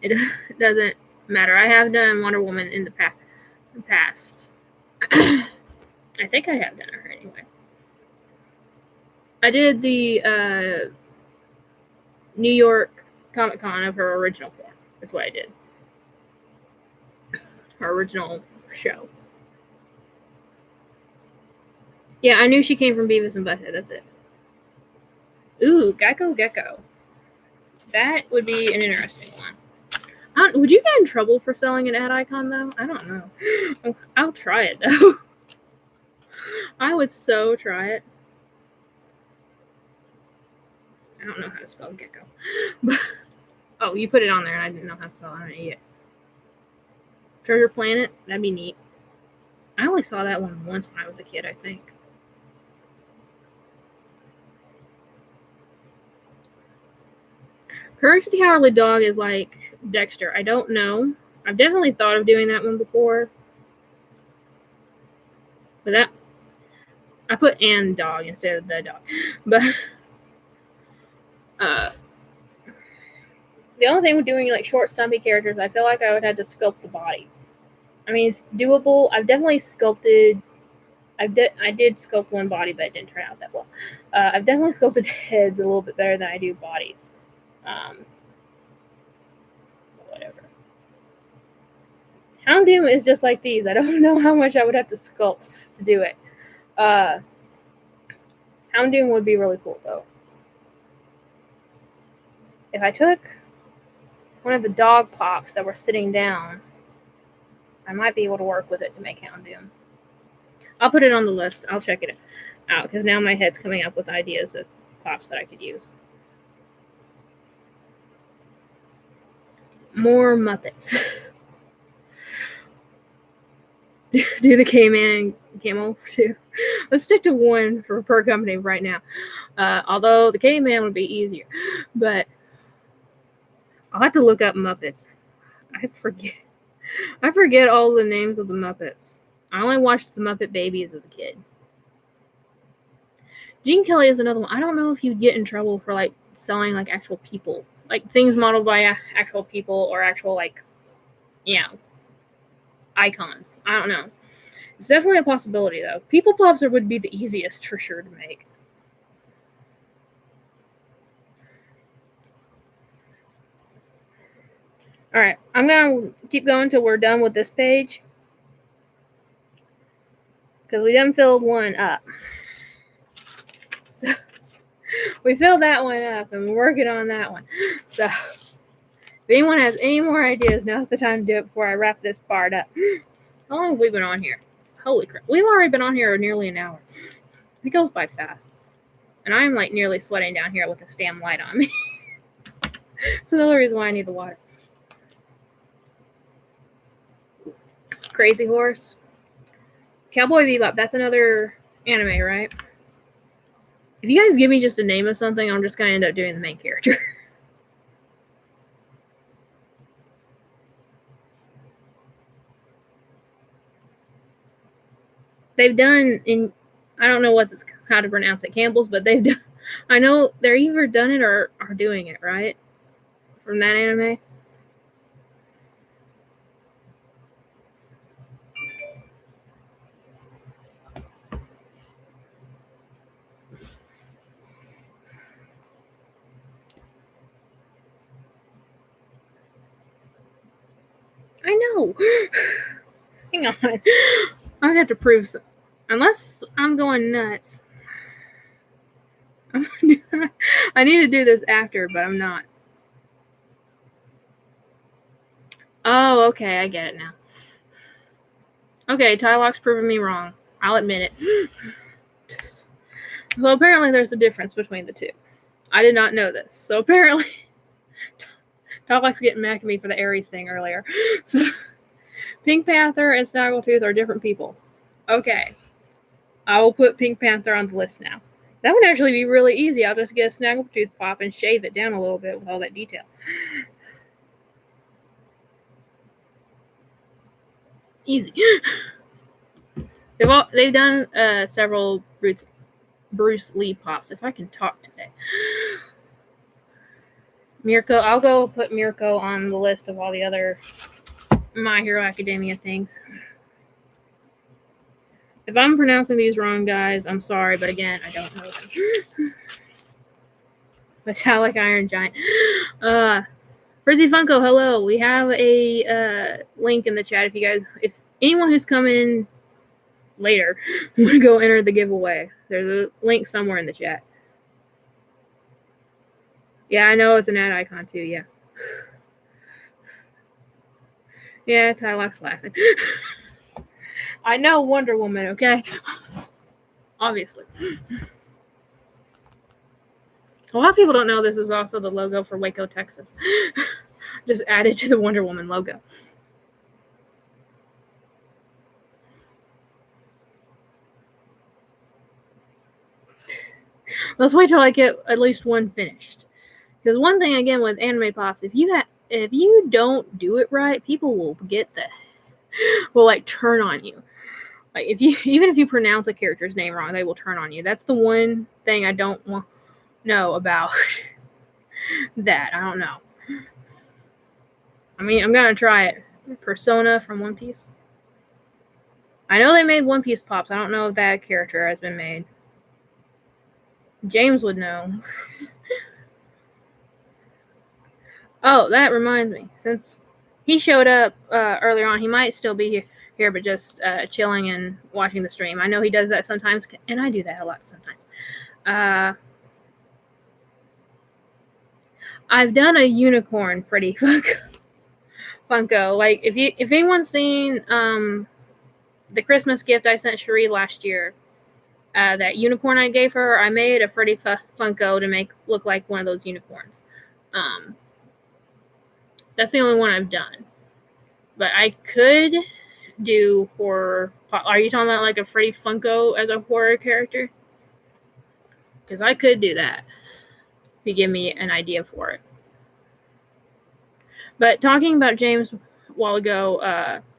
Speaker 1: It doesn't matter. I have done Wonder Woman in the past. I think I have done her anyway. I did the New York Comic Con of her original form. That's what I did. Her original show. Yeah, I knew she came from Beavis and Butthead. That's it. Ooh, Gecko. That would be an interesting one. Would you get in trouble for selling an ad icon, though? I don't know. I'll try it, though. I would so try it. I don't know how to spell gecko. But, oh, you put it on there and I didn't know how to spell it. I'm an idiot. Treasure Planet? That'd be neat. I only saw that one once when I was a kid, I think. Courage the Cowardly Dog is like Dexter. I don't know. I've definitely thought of doing that one before. But that... I put and dog instead of the dog. But... the only thing with doing like short, stumpy characters, I feel like I would have to sculpt the body. I mean, it's doable. I've definitely sculpted... I did sculpt one body, but it didn't turn out that well. I've definitely sculpted heads a little bit better than I do bodies. Whatever. Houndoom is just like these. I don't know how much I would have to sculpt to do it. Houndoom would be really cool, though. If I took one of the dog pops that were sitting down, I might be able to work with it to make Houndoom. I'll put it on the list. I'll check it out, because now my head's coming up with ideas of pops that I could use. More Muppets. Do the K-Man and Camel too. Let's stick to one for per company right now. Although the K-Man would be easier, but I'll have to look up Muppets. I forget all the names of the Muppets. I only watched the Muppet Babies as a kid. Gene Kelly is another one. I don't know if you'd get in trouble for like selling like actual people, like things modeled by actual people or actual like, icons. I don't know. It's definitely a possibility though. People pops would be the easiest for sure to make. All right, I'm gonna keep going till we're done with this page because we done filled one up. So we filled that one up and we're working on that one. So if anyone has any more ideas, now's the time to do it before I wrap this part up. How long have we been on here? Holy crap. We've already been on here nearly an hour. It goes by fast. And I'm like nearly sweating down here with this damn light on me. It's another reason why I need the water. Crazy Horse. Cowboy Bebop. That's another anime, right? If you guys give me just a name of something, I'm just going to end up doing the main character. They've done in, I don't know how to pronounce it, Campbell's, but they've done, I know they're either done it or are doing it, right? From that anime. I know. Hang on. I'm gonna have to prove something. Unless I'm going nuts. I need to do this after, but I'm not. Oh, okay, I get it now. Okay, Tylock's proving me wrong. I'll admit it. So apparently there's a difference between the two. I did not know this. So apparently Tylock's getting mad at me for the Aries thing earlier. So Pink Panther and Snaggletooth are different people. Okay. I will put Pink Panther on the list now. That would actually be really easy. I'll just get a Snaggletooth pop and shave it down a little bit with all that detail. Easy. They've done several Bruce Lee pops. If I can talk today. Mirko. I'll go put Mirko on the list of all the other My Hero Academia things. If I'm pronouncing these wrong, guys, I'm sorry, but again, I don't know them. Metallic Iron Giant. Frizzy Funko, hello. We have a link in the chat if anyone who's coming later want to go enter the giveaway. There's a link somewhere in the chat. Yeah, I know it's an ad icon too, yeah. Yeah, Tylock's laughing. I know Wonder Woman, okay? Obviously. A lot of people don't know this is also the logo for Waco, Texas. Just added to the Wonder Woman logo. Let's wait till I get at least one finished. Because one thing again with anime pops, if you don't do it right, people will will like turn on you. Like even if you pronounce a character's name wrong, they will turn on you. That's the one thing I don't know about that. I don't know. I mean, I'm gonna try it. Persona from One Piece. I know they made One Piece pops. I don't know if that character has been made. James would know. Oh, that reminds me. Since He showed up earlier on. He might still be here, but just chilling and watching the stream. I know he does that sometimes, and I do that a lot sometimes. I've done a unicorn Freddy Funko. Like if anyone's seen the Christmas gift I sent Cherie last year, that unicorn I gave her, I made a Freddy Funko to make look like one of those unicorns. That's the only one I've done. But I could do horror. Are you talking about like a Freddy Funko as a horror character? Because I could do that if you give me an idea for it. But talking about James a while ago,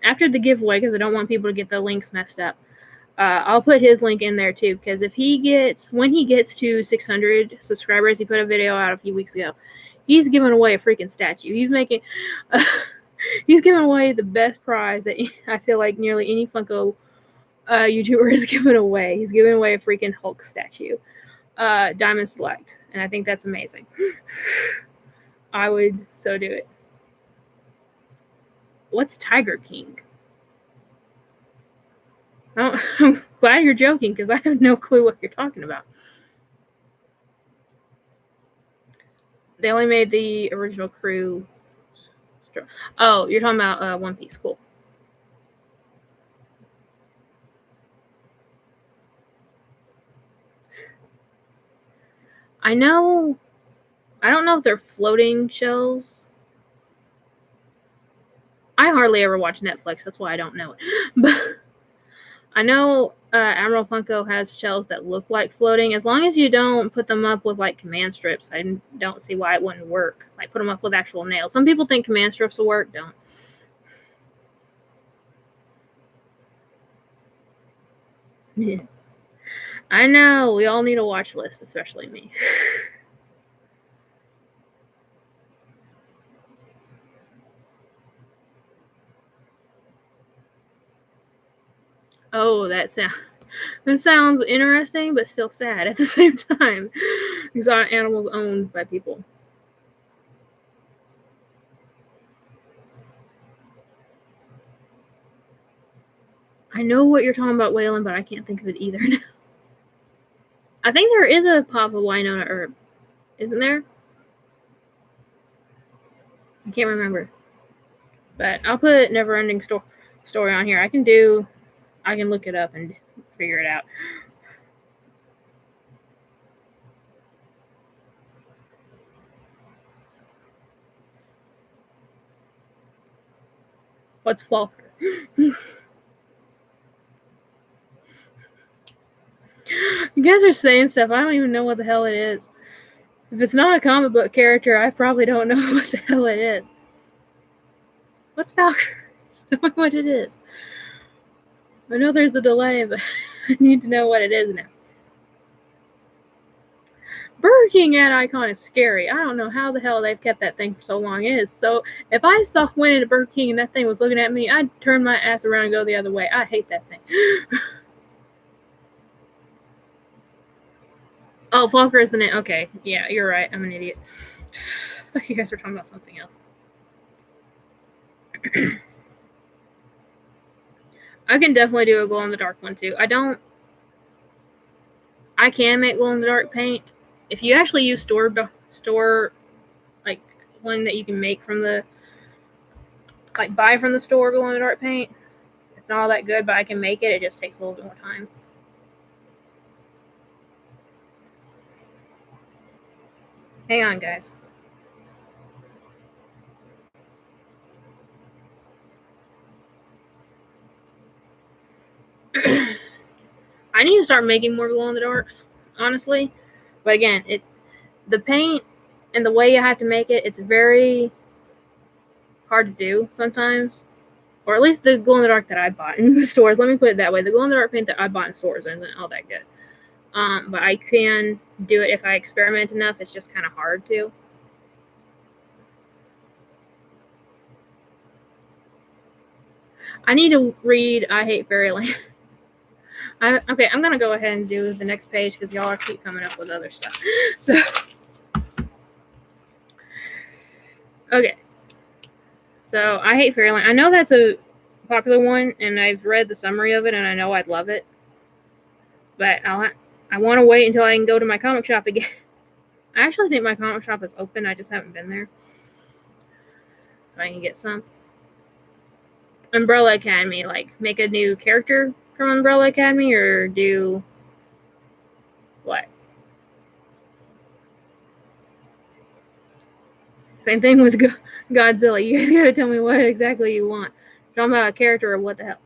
Speaker 1: after the giveaway, because I don't want people to get the links messed up, I'll put his link in there too. Because when he gets to 600 subscribers, he put a video out a few weeks ago. He's giving away a freaking statue. He's making. He's giving away the best prize that I feel like nearly any Funko YouTuber is giving away. He's giving away a freaking Hulk statue, Diamond Select, and I think that's amazing. I would so do it. What's Tiger King? Oh, I'm glad you're joking because I have no clue what you're talking about. They only made the original crew. Oh, you're talking about One Piece. Cool. I don't know if they're floating shells. I hardly ever watch Netflix. That's why I don't know it. But I know Admiral Funko has shells that look like floating. As long as you don't put them up with like command strips, I don't see why it wouldn't work. Like put them up with actual nails. Some people think command strips will work. Don't. I know. We all need a watch list, especially me. Oh, that sounds interesting, but still sad at the same time. These are animals owned by people. I know what you're talking about, Waylon, but I can't think of it either now. I think there is a Papa Winona herb. Isn't there? I can't remember. But I'll put Never Ending Story on here. I can look it up and figure it out. What's Falker? You guys are saying stuff. I don't even know what the hell it is. If it's not a comic book character, I probably don't know what the hell it is. What's Falker? Tell me what it is. I know there's a delay, but I need to know what it is now. Burger King ad icon is scary. I don't know how the hell they've kept that thing for so long. It is so. If I went into Burger King and that thing was looking at me, I'd turn my ass around and go the other way. I hate that thing. Oh, Falker is the name. Okay, yeah, you're right. I'm an idiot. I thought you guys were talking about something else. I can definitely do a glow-in-the-dark one too. I can make glow-in-the-dark paint. If you actually use store like one that you can make from the buy from the store glow-in-the-dark paint, it's not all that good, but I can make it. It just takes a little bit more time. Hang on, guys. I need to start making more glow-in-the-darks, honestly. But again, the paint and the way you have to make it, it's very hard to do sometimes. Or at least the glow-in-the-dark that I bought in the stores. Let me put it that way. The glow-in-the-dark paint that I bought in stores isn't all that good. But I can do it if I experiment enough. It's just kind of hard to. I need to read I Hate Fairyland. Okay, I'm going to go ahead and do the next page because y'all are keep coming up with other stuff. So, okay. So I hate Fairyland. I know that's a popular one, and I've read the summary of it, and I know I'd love it. But I want to wait until I can go to my comic shop again. I actually think my comic shop is open. I just haven't been there, so I can get some. Umbrella Academy, like make a new character from Umbrella Academy, or do what? Same thing with Godzilla. You guys gotta tell me what exactly you want. Talking about a character or what the hell?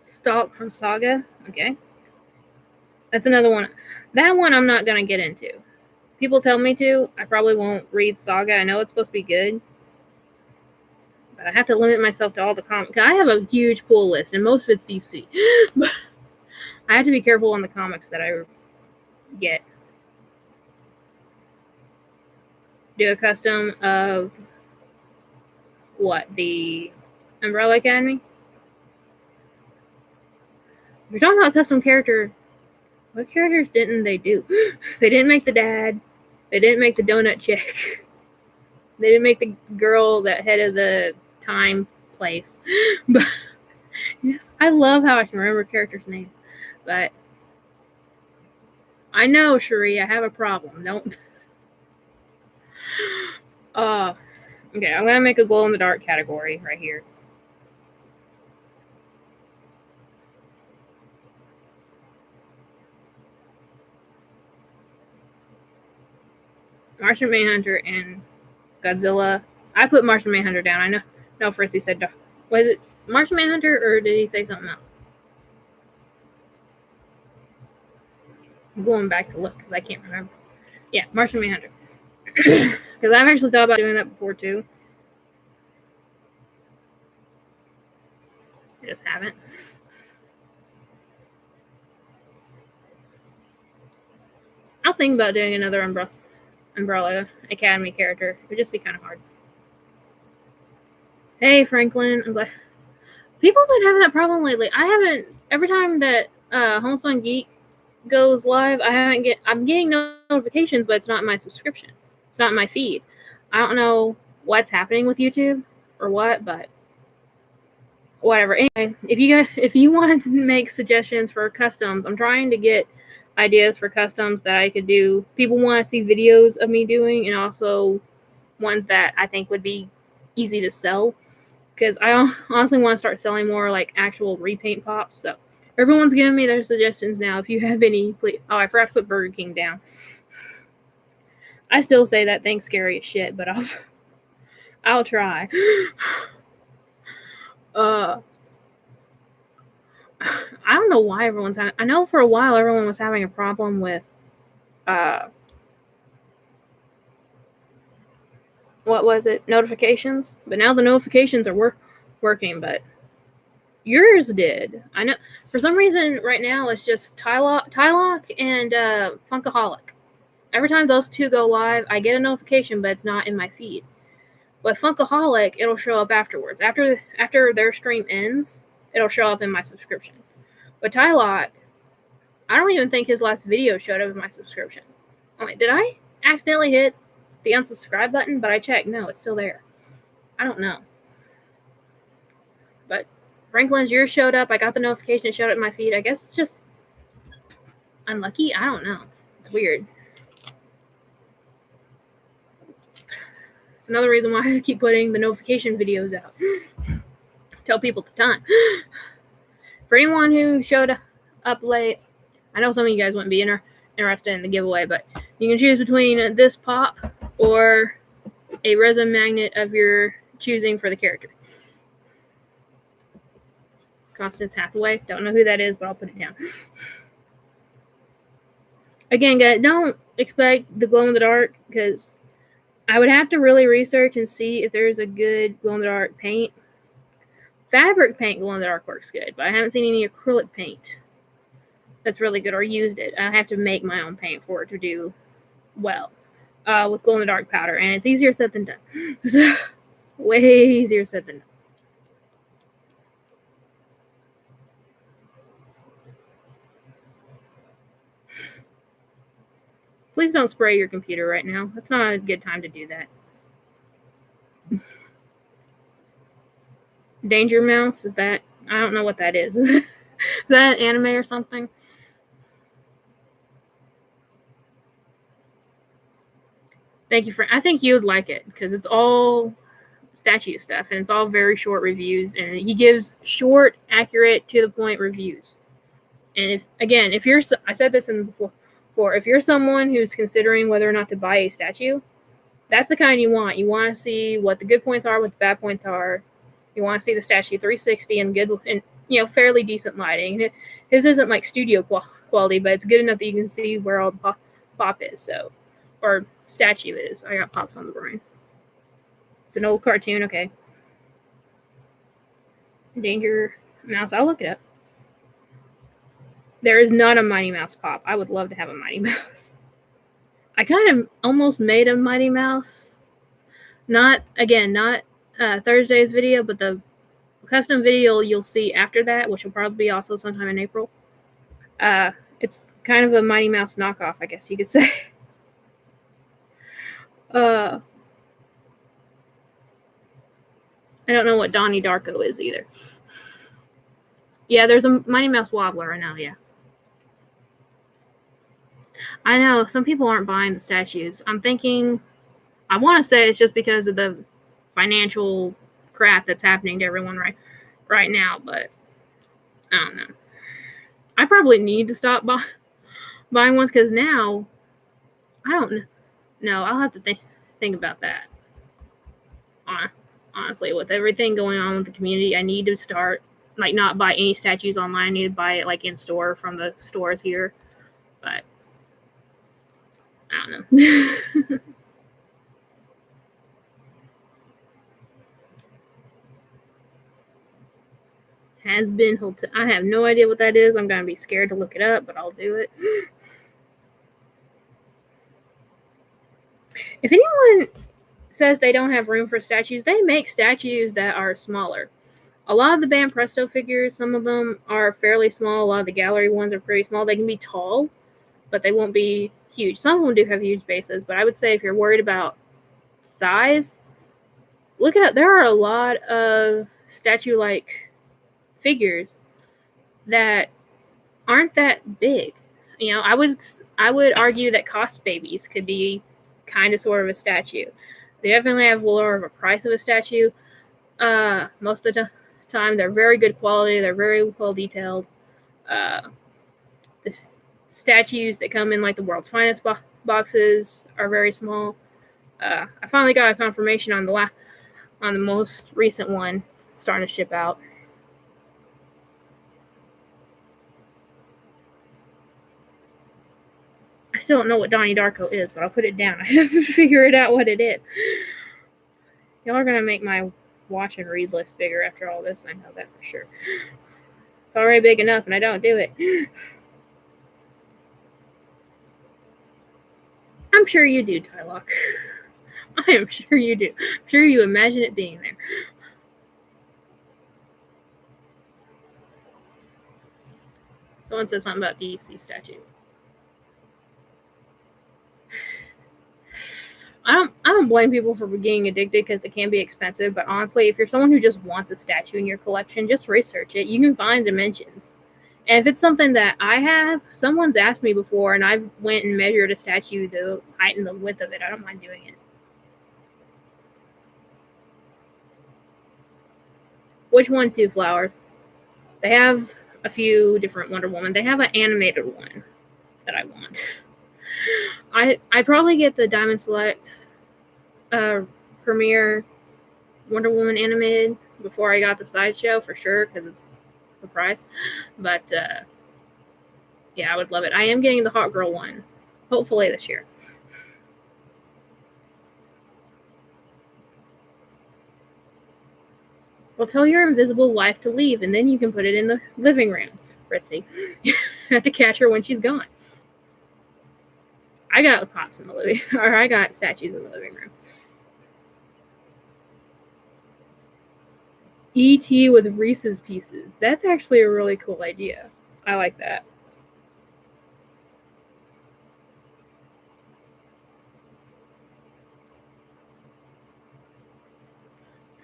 Speaker 1: Stalk from Saga. Okay. That's another one. That one I'm not gonna get into. People tell me to. I probably won't read Saga. I know it's supposed to be good, but I have to limit myself to all the comics. I have a huge pull list, and most of it's DC. But I have to be careful on the comics that I get. Do a custom of what? The Umbrella Academy? If you're talking about custom character, what characters didn't they do? They didn't make the dad. They didn't make the donut chick. They didn't make the girl that head of the time place. But yes, I love how I can remember characters' names. But I know, Cherie, I have a problem. Don't. Okay, I'm gonna make a glow in the dark category right here. Martian Manhunter and Godzilla. I put Martian Manhunter down. I know. No, first he said, was it Martian Manhunter or did he say something else? I'm going back to look because I can't remember. Yeah, Martian Manhunter. Because I've actually thought about doing that before too. I just haven't. I'll think about doing another Umbrella Academy character. It would just be kind of hard. Hey, Franklin. I'm glad. People have been having that problem lately. I haven't. Every time that Homespun Geek goes live, I'm getting notifications, but it's not in my subscription. It's not in my feed. I don't know what's happening with YouTube or what, but whatever. Anyway, if you wanted to make suggestions for customs, I'm trying to get ideas for customs that I could do. People want to see videos of me doing, and also ones that I think would be easy to sell. Because I honestly want to start selling more like actual repaint pops. So everyone's giving me their suggestions now. If you have any, please. Oh, I forgot to put Burger King down. I still say that thing's scary as shit, but I'll try. I don't know why everyone's having. I know for a while everyone was having a problem with what was it, notifications, but now the notifications are working, but yours did. I know for some reason right now it's just Tylock and Funkaholic. Every time those two go live, I get a notification, but it's not in my feed. But Funkaholic, it'll show up afterwards. After their stream ends, it'll show up in my subscription. But Tylock, I don't even think his last video showed up in my subscription. Oh, wait, did I accidentally hit the unsubscribe button? But I checked. No, it's still there. I don't know. But Franklin's, yours showed up. I got the notification. It showed up in my feed. I guess it's just unlucky. I don't know. It's weird. It's another reason why I keep putting the notification videos out. Tell people the time. For anyone who showed up late, I know some of you guys wouldn't be interested in the giveaway, but you can choose between this pop or a resin magnet of your choosing for the character. Constance Hathaway. Don't know who that is, but I'll put it down. Again, guys, don't expect the glow in the dark because I would have to really research and see if there's a good glow in the dark paint. Fabric paint glow in the dark works good, but I haven't seen any acrylic paint that's really good or used it. I have to make my own paint for it to do well with glow in the dark powder, and it's easier said than done. So, way easier said than done. Please don't spray your computer right now. That's not a good time to do that. Danger Mouse, is that? I don't know what that is. Is that an anime or something? Thank you, I think you would like it because it's all statue stuff and it's all very short reviews, and he gives short, accurate, to the point reviews. And if you're, I said this in before, if you're someone who's considering whether or not to buy a statue, that's the kind you want. You want to see what the good points are, what the bad points are. You want to see the statue 360 and good and fairly decent lighting. His isn't like studio quality, but it's good enough that you can see where all the pop is. So, or statue is. I got pops on the brain. It's an old cartoon. Okay. Danger Mouse. I'll look it up. There is not a Mighty Mouse pop. I would love to have a Mighty Mouse. I kind of almost made a Mighty Mouse. Not Thursday's video, but the custom video you'll see after that, which will probably be also sometime in April. It's kind of a Mighty Mouse knockoff, I guess you could say. I don't know what Donnie Darko is either. Yeah, there's a Mighty Mouse wobbler right now, yeah. I know, some people aren't buying the statues. I'm thinking, I want to say it's just because of the financial crap that's happening to everyone right now, but I don't know. I probably need to stop buying ones because now, I don't know. I'll have to think about that. Honestly, with everything going on with the community, I need to start, not buy any statues online. I need to buy it, in store from the stores here. But, I don't know. Has been hotel. I have no idea what that is. I'm going to be scared to look it up, but I'll do it. If anyone says they don't have room for statues, they make statues that are smaller. A lot of the Band Presto figures, some of them are fairly small. A lot of the gallery ones are pretty small. They can be tall, but they won't be huge. Some of them do have huge bases, but I would say if you're worried about size, look it up. There are a lot of statue-like figures that aren't that big. I would argue that Cost Babies could be kind of sort of a statue. They definitely have more of a price of a statue. Most of the time, they're very good quality. They're very well detailed. The statues that come in the World's Finest boxes are very small. I finally got a confirmation on the most recent one starting to ship out. I still don't know what Donnie Darko is, but I'll put it down. I have to figure it out what it is. Y'all are gonna make my watch and read list bigger after all this. I know that for sure. It's already big enough, and I don't do it. I'm sure you do, Tylock. I am sure you do. I'm sure you imagine it being there. Someone said something about DC statues. I don't blame people for getting addicted because it can be expensive, but honestly, if you're someone who just wants a statue in your collection, just research it. You can find dimensions. And if it's something that I have, someone's asked me before, and I went and measured a statue, the height and the width of it. I don't mind doing it. Which one, Two Flowers? They have a few different Wonder Woman. They have an animated one that I want. I probably get the Diamond Select premiere Wonder Woman animated before I got the Sideshow for sure because it's the price. But yeah, I would love it. I am getting the Hot Girl one, hopefully this year. Well, tell your invisible wife to leave, and then you can put it in the living room, Fritzy. You have to catch her when she's gone. I got pops in the living, or I got statues in the living room. E.T. with Reese's Pieces. That's actually a really cool idea. I like that.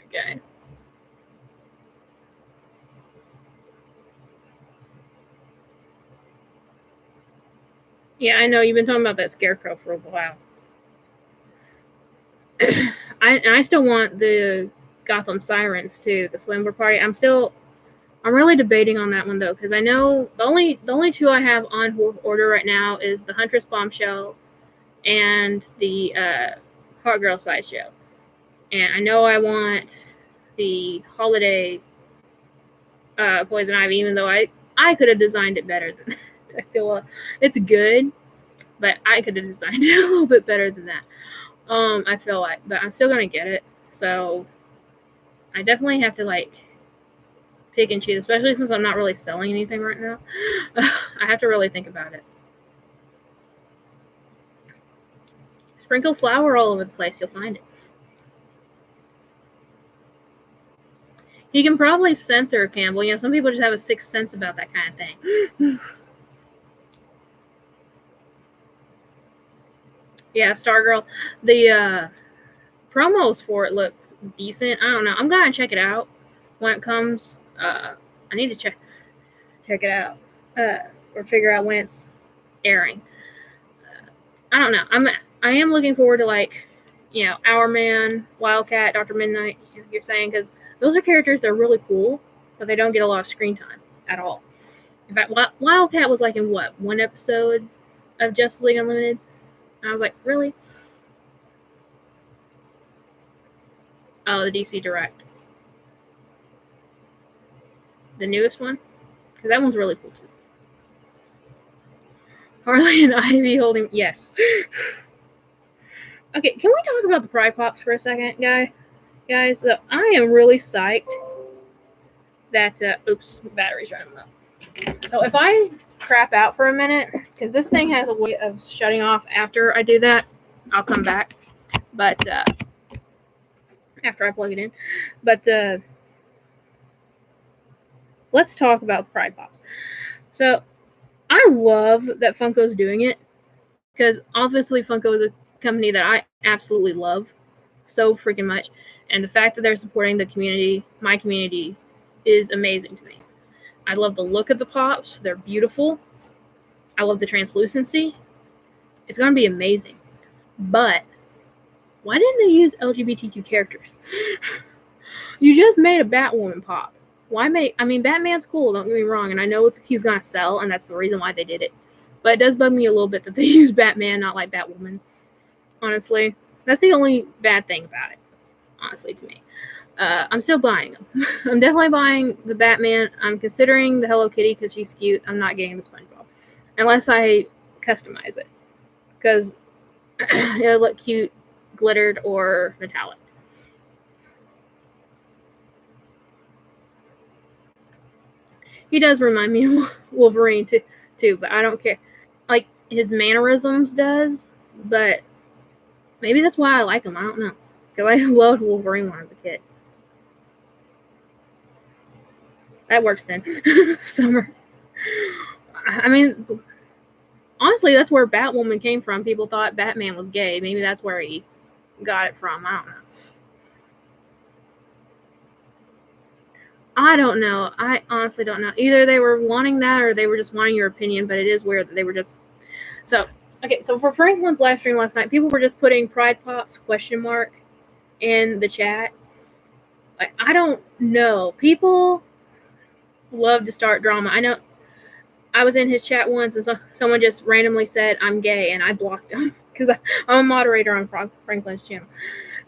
Speaker 1: Okay. Yeah, I know you've been talking about that scarecrow for a while. I still want the Gotham Sirens too, the Slumber Party. I'm really debating on that one though, because I know the only two I have on order right now is the Huntress Bombshell and the Hot Girl Sideshow. And I know I want the Holiday Poison Ivy, even though I could have designed it better than that. I feel it's good, but I could have designed it a little bit better than that. I feel like, but I'm still gonna get it. So I definitely have to like pick and choose, especially since I'm not really selling anything right now. I have to really think about it. Sprinkle flour all over the place, you'll find it. You can probably censor Campbell. You know, some people just have a sixth sense about that kind of thing. Yeah, Stargirl. The promos for it look decent. I don't know. I'm gonna check it out when it comes. I need to check it out or figure out when it's airing. I don't know. I am looking forward to like, you know, Hourman, Wildcat, Dr. Midnight. You're saying because those are characters that are really cool, but they don't get a lot of screen time at all. In fact, Wildcat was like in what, one episode of Justice League Unlimited? And I was like, really? Oh, the DC Direct. The newest one? Because that one's really cool too. Harley and Ivy holding... Yes. Okay, can we talk about the Pride Pops for a second, guys? So I am really psyched that... oops, battery's running low. So if I crap out for a minute, because this thing has a way of shutting off after I do that, I'll come back. But after I plug it in. But let's talk about Pride Pops. So I love that Funko's doing it, because obviously Funko is a company that I absolutely love so freaking much. And the fact that they're supporting the community, my community, is amazing to me. I love the look of the Pops. They're beautiful. I love the translucency. It's going to be amazing. But why didn't they use LGBTQ characters? You just made a Batwoman Pop. Batman's cool, don't get me wrong, and I know he's going to sell, and that's the reason why they did it. But it does bug me a little bit that they use Batman, not like Batwoman. Honestly, that's the only bad thing about it, honestly, to me. I'm still buying them. I'm definitely buying the Batman. I'm considering the Hello Kitty because she's cute. I'm not getting the SpongeBob. Unless I customize it. Because it'll look cute, glittered, or metallic. He does remind me of Wolverine too, but I don't care. Like, his mannerisms does, but maybe that's why I like him. I don't know. Because I loved Wolverine when I was a kid. That works then. Summer. I mean, honestly, that's where Batwoman came from. People thought Batman was gay. Maybe that's where he got it from. I don't know. I honestly don't know. Either they were wanting that or they were just wanting your opinion, but it is weird that they were just... So, okay, so for Franklin's live stream last night, people were just putting Pride Pops ? In the chat. Like, I don't know. People love to start drama. I know I was in his chat once and someone just randomly said I'm gay, and I blocked him because I'm a moderator on Franklin's channel,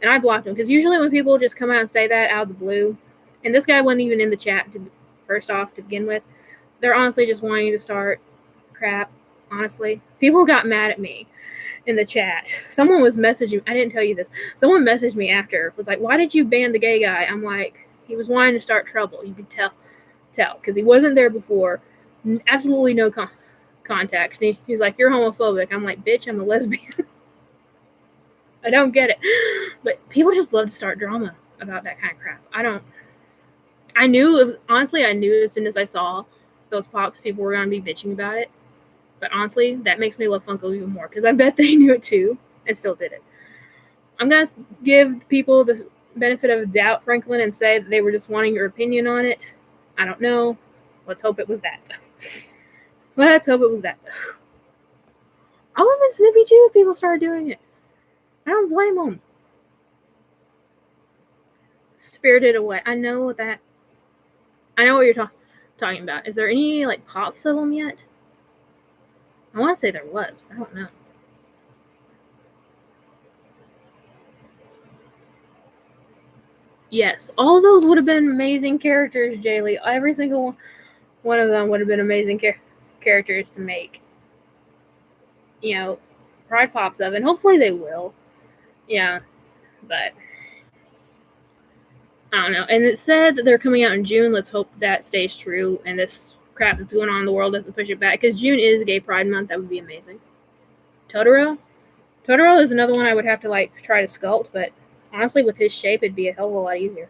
Speaker 1: and I blocked him because usually when people just come out and say that out of the blue, and this guy wasn't even in the chat to begin with, they're honestly just wanting to start crap. Honestly, people got mad at me in the chat. Someone was messaging. I didn't tell you this. Someone messaged me after. Was like, "Why did you ban the gay guy?" I'm like, he was wanting to start trouble. You could tell because he wasn't there before. Absolutely no context. He's like, "You're homophobic." I'm like, "Bitch, I'm a lesbian." I don't get it. But people just love to start drama about that kind of crap. I knew as soon as I saw those Pops, people were going to be bitching about it. But honestly, that makes me love Funko even more because I bet they knew it too and still did it. I'm going to give people the benefit of the doubt, Franklin, and say that they were just wanting your opinion on it. I don't know. Let's hope it was that. Let's hope it was that. I would have been snippy too if people started doing it. I don't blame them. Spirited Away. I know what you're talking about. Is there any like pops of them yet? I want to say there was, but I don't know. Yes, all of those would have been amazing characters, Jaylee. Every single one of them would have been amazing characters to make. Pride pops of, and hopefully they will. Yeah, but I don't know. And it said that they're coming out in June. Let's hope that stays true, and this crap that's going on in the world doesn't push it back. Because June is Gay Pride Month. That would be amazing. Totoro is another one I would have to try to sculpt, but honestly, with his shape, it'd be a hell of a lot easier.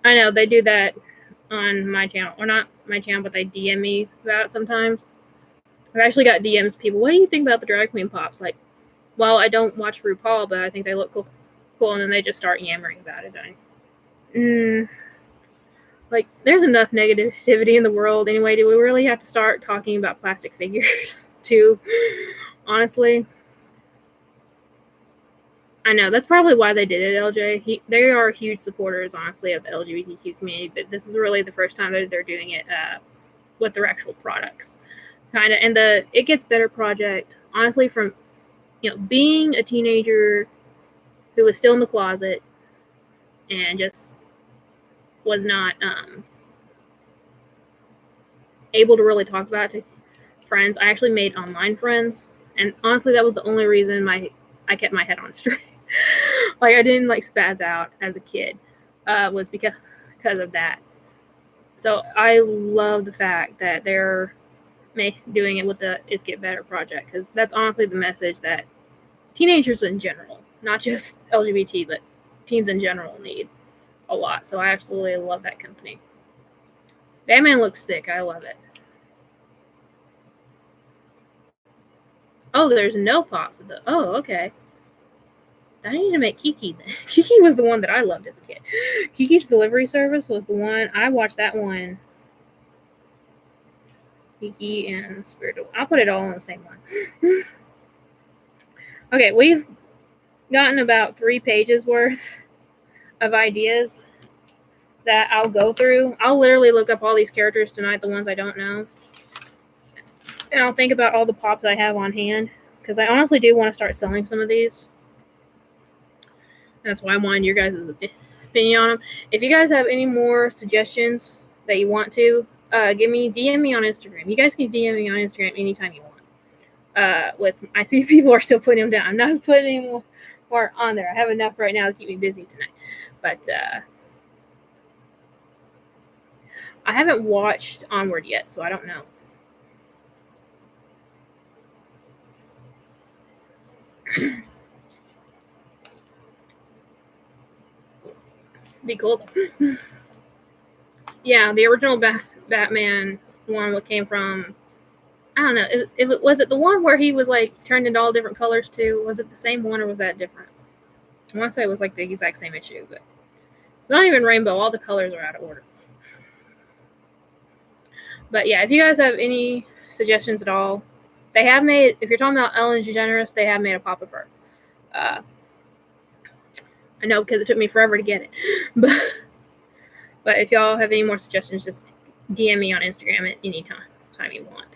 Speaker 1: I know they do that on my channel, or not my channel, but they DM me about it sometimes. I've actually got DMs people. What do you think about the drag queen pops? Well, I don't watch RuPaul, but I think they look cool, and then they just start yammering about it. There's enough negativity in the world anyway. Do we really have to start talking about plastic figures too? Honestly, I know that's probably why they did it, LJ. They are huge supporters, honestly, of the LGBTQ community, but this is really the first time that they're doing it with their actual products, kind of. And the It Gets Better project, honestly, from being a teenager who was still in the closet and just was not able to really talk about it to friends. I actually made online friends, and honestly, that was the only reason I kept my head on straight. I didn't spaz out as a kid, was because of that. So I love the fact that they're doing it with the It's Get Better project, because that's honestly the message that teenagers in general, not just LGBT, but teens in general need a lot. So I absolutely love that company. Batman looks sick. I love it. Oh, there's no pops of the. Oh, okay. I need to make Kiki then. Kiki was the one that I loved as a kid. Kiki's Delivery Service was the one. I watched that one. Kiki and Spirited. I'll put it all in the same one. Okay, we've gotten about 3 pages worth of ideas that I'll go through. I'll literally look up all these characters tonight, the ones I don't know. And I'll think about all the pops I have on hand, because I honestly do want to start selling some of these. That's why I wanted your guys' opinion on them. If you guys have any more suggestions that you want to, DM me on Instagram. You guys can DM me on Instagram anytime you want. I see people are still putting them down. I'm not putting any more on there. I have enough right now to keep me busy tonight. But I haven't watched Onward yet, so I don't know. Be cool. Yeah, the original Batman one came from, I don't know, if it was it the one where he was turned into all different colors too? Was it the same one, or was that different? I want to say it was the exact same issue, but it's not even rainbow. All the colors are out of order. But yeah, if you guys have any suggestions at all, they have made, if you're talking about Ellen DeGeneres, they have made a pop of her. I know, because it took me forever to get it. But if y'all have any more suggestions, just DM me on Instagram at any time you want.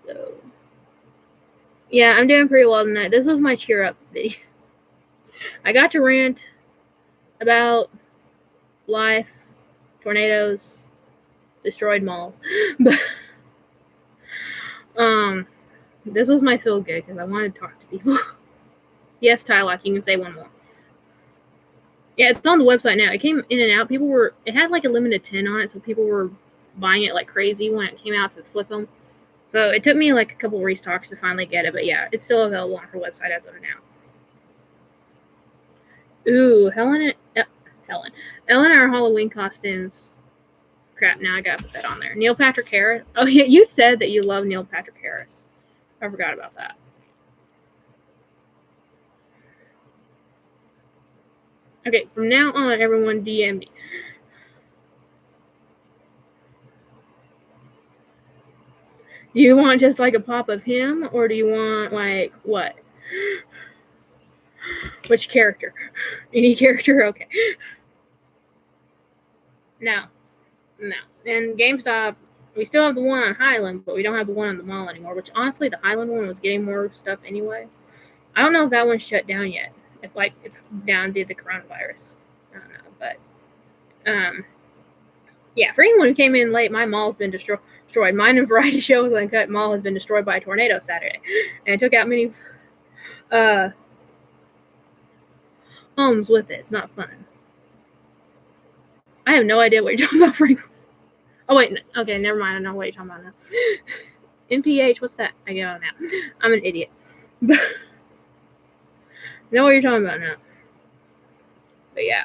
Speaker 1: So yeah, I'm doing pretty well tonight. This was my cheer up video. I got to rant about life, tornadoes, destroyed malls. But this was my feel good, because I wanted to talk to people. Yes, Tylock, you can say one more. Yeah, it's on the website now. It came in and out. It had a limited 10 on it, so people were buying it like crazy when it came out to flip them. So it took me a couple restocks to finally get it, but yeah, it's still available on her website as of now. Ooh, Ellen and her Halloween costumes Crap, now I gotta put that on there. Neil Patrick Harris. Oh yeah, you said that you love Neil Patrick Harris. I forgot about that. Okay, from now on, everyone DM me. Do you want just like a pop of him, or do you want like what? Which character? Any character? Okay. No. And GameStop, we still have the one on Highland, but we don't have the one on the mall anymore, which honestly, the Highland one was getting more stuff anyway. I don't know if that one's shut down yet. If like it's down due to the coronavirus. I don't know. But yeah, for anyone who came in late, my mall's been destroyed. Mine and Variety Shows Uncut Mall has been destroyed by a tornado Saturday. And it took out many homes with it. It's not fun. I have no idea what you're talking about, Franklin. Oh, wait. No. Okay, never mind. I know what you're talking about now. NPH, what's that? I get on that. I'm an idiot. I know what you're talking about now. But yeah.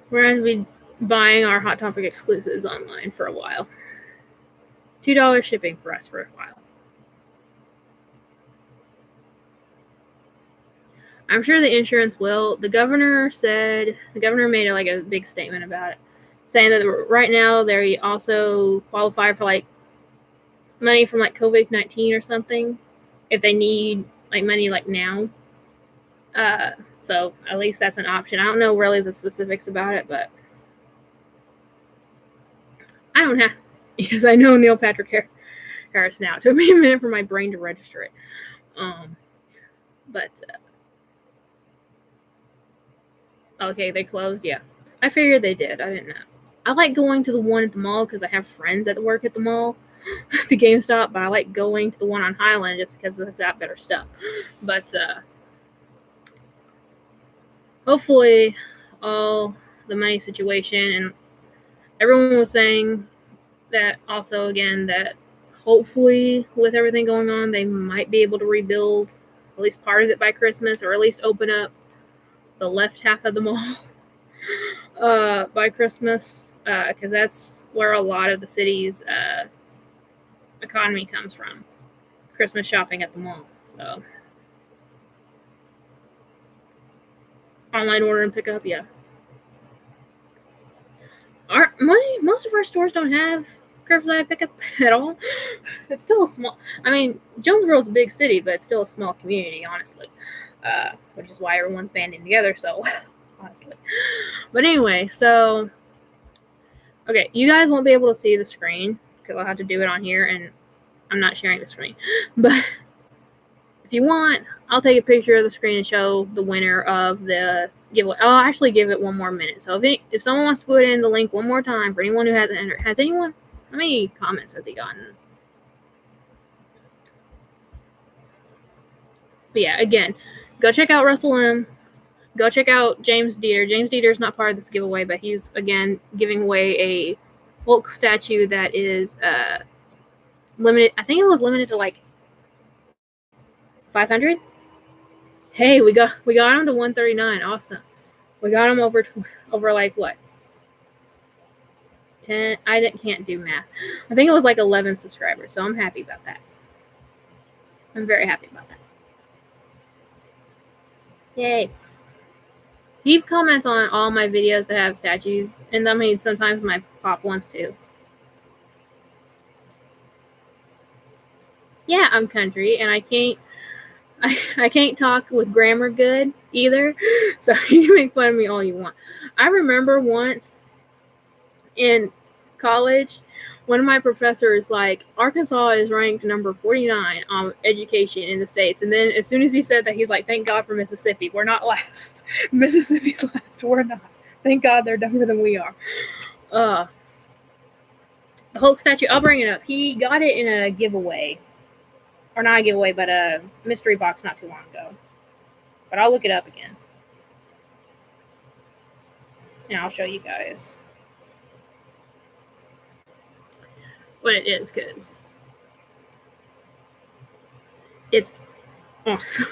Speaker 1: We're going to be buying our Hot Topic exclusives online for a while. $2 shipping for us for a while. I'm sure the insurance will. The governor made like a big statement about it, saying that right now they also qualify for like money from like COVID-19 or something if they need like money like now. So at least that's an option. I don't know really the specifics about it, but I don't have, because I know Neil Patrick Harris now. It took me a minute for my brain to register it. But okay, they closed. Yeah, I figured they did. I didn't know. I like going to the one at the mall because I have friends that work at the mall, the GameStop. But I like going to the one on Highland just because it's got better stuff. But hopefully, all the money situation, and everyone was saying that also again that hopefully with everything going on, they might be able to rebuild at least part of it by Christmas, or at least open up the left half of the mall by Christmas, because that's where a lot of the city's economy comes from. Christmas shopping at the mall. So online order and pick up, yeah. Most of our stores don't have curbside pickup at all. It's still a small. I mean, Jonesboro's a big city, but it's still a small community, honestly. Which is why everyone's banding together. So, honestly. But anyway, so okay, you guys won't be able to see the screen because I'll have to do it on here, and I'm not sharing the screen. But if you want, I'll take a picture of the screen and show the winner of the giveaway. I'll actually give it one more minute. So if someone wants to put in the link one more time for anyone who hasn't entered, has anyone? How many comments has he gotten? But yeah, again, go check out Russell M. Go check out James Dieter. James Dieter is not part of this giveaway, but he's again giving away a Hulk statue that is limited. I think it was limited to like 500. Hey, we got him to 139. Awesome. We got him over like what? 10. I can't do math. I think it was like 11 subscribers. So I'm happy about that. I'm very happy about that. Yay. He comments on all my videos that have statues, and I mean sometimes my pop ones too. Yeah, I'm country, and I can't talk with grammar good either, so you can make fun of me all you want. I remember once in college, one of my professors, like, Arkansas is ranked number 49 on education in the states, and then as soon as he said that, he's like, thank God for Mississippi. We're not last. Mississippi's last. We're not. Thank God they're dumber than we are. The Hulk statue, I'll bring it up. He got it in a giveaway. Or not a giveaway, but a mystery box not too long ago. But I'll look it up again. And I'll show you guys what it is, because it's awesome.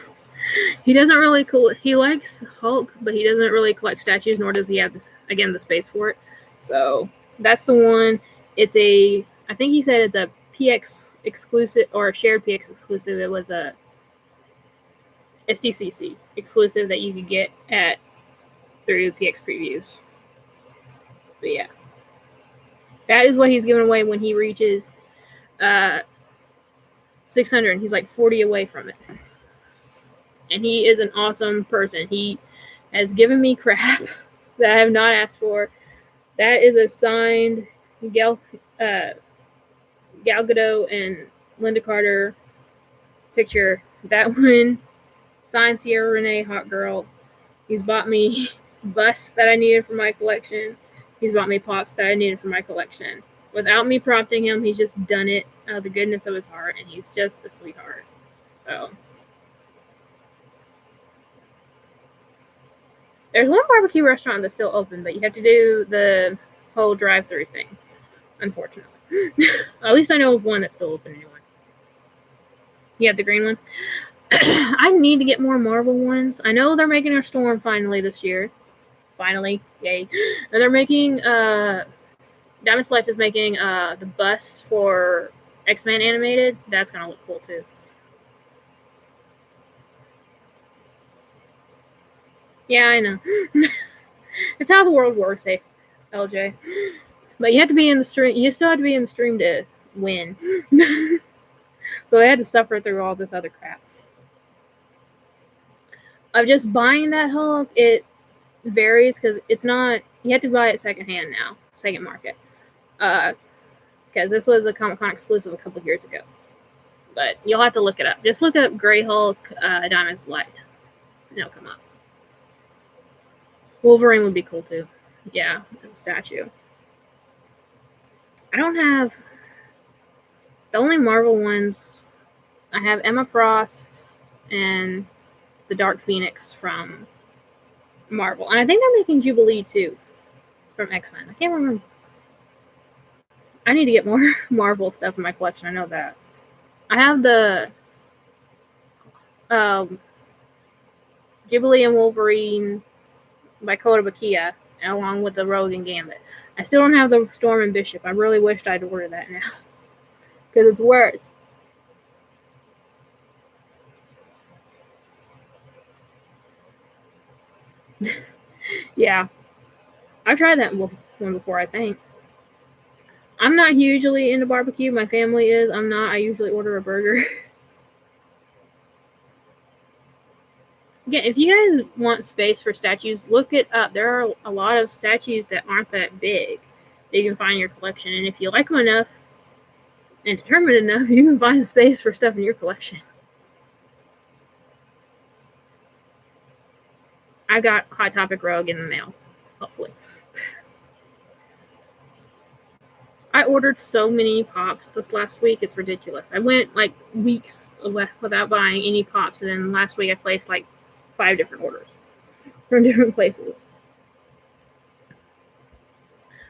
Speaker 1: He doesn't really he likes Hulk, but he doesn't really collect statues, nor does he have the space for it. So that's the one. It's I think he said it's a PX exclusive or a shared PX exclusive. It was a SDCC exclusive that you could get through PX previews. But yeah, that is what he's giving away when he reaches 600. He's like 40 away from it. And he is an awesome person. He has given me crap that I have not asked for. That is a signed Gal Gadot and Linda Carter picture. That one, signed Sierra Renee, hot girl. He's bought me busts that I needed for my collection. He's bought me pops that I needed for my collection. Without me prompting him, he's just done it out of the goodness of his heart, and he's just a sweetheart. So there's one barbecue restaurant that's still open, but you have to do the whole drive-through thing, unfortunately. At least I know of one that's still open anyway. You have the green one? I need to get more Marvel ones. I know they're making a Storm finally this year. Finally, yay. And they're making, Diamond Select is making the bus for X-Men animated. That's going to look cool too. Yeah, I know. It's how the world works, LJ. But you have to be in the stream. You still have to be in the stream to win. So they had to suffer through all this other crap. Of just buying that Hulk, it varies because it's not. You have to buy it secondhand now, second market. Because this was a Comic-Con exclusive a couple years ago. But you'll have to look it up. Just look up Grey Hulk Diamond Select. And it'll come up. Wolverine would be cool too. Yeah, as a statue. I don't have... The only Marvel ones... I have Emma Frost and the Dark Phoenix from Marvel. And I think they're making Jubilee too from X-Men. I can't remember. I need to get more Marvel stuff in my collection. I know that. I have the Jubilee and Wolverine by Kota Bakia, along with the Rogue and Gambit. I still don't have the Storm and Bishop. I really wished I'd order that now. Because it's worse. Yeah. I've tried that one before, I think. I'm not hugely into barbecue. My family is. I'm not. I usually order a burger. Again, if you guys want space for statues, look it up. There are a lot of statues that aren't that big that you can find in your collection. And if you like them enough and determined enough, you can find space for stuff in your collection. I got Hot Topic Rogue in the mail, hopefully. I ordered so many pops this last week, it's ridiculous. I went like weeks without buying any pops, and then last week I placed like 5 different orders from different places.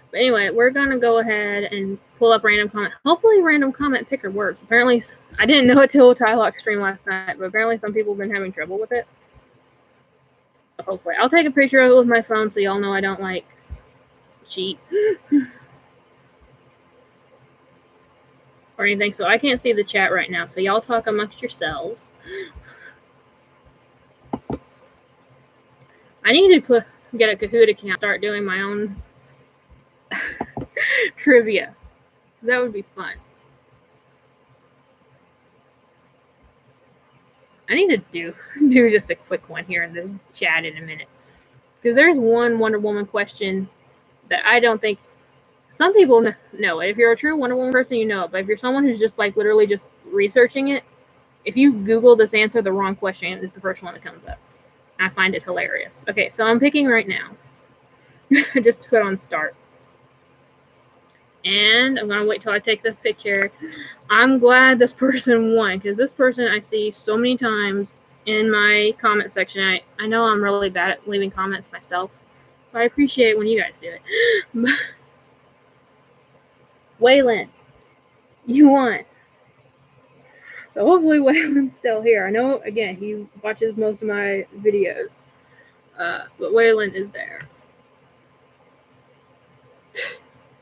Speaker 1: But anyway, we're going to go ahead and pull up random comment. Hopefully random comment picker works. Apparently, I didn't know it till Trylock stream last night, but apparently some people have been having trouble with it. So hopefully. I'll take a picture of it with my phone so y'all know I don't like cheat. Or anything. So I can't see the chat right now. So y'all talk amongst yourselves. I need to get a Kahoot account and start doing my own trivia. That would be fun. I need to do just a quick one here in the chat in a minute. Because there's one Wonder Woman question that I don't think some people know it. If you're a true Wonder Woman person, you know it. But if you're someone who's just like literally just researching it, if you Google this answer, the wrong question is the first one that comes up. I find it hilarious. Okay, so I'm picking right now. Just to put on start. And I'm going to wait till I take the picture. I'm glad this person won, because this person I see so many times in my comment section. I know I'm really bad at leaving comments myself, but I appreciate when you guys do it. Waylon, you won. So hopefully Waylon's still here. I know, again, he watches most of my videos. But Waylon is there.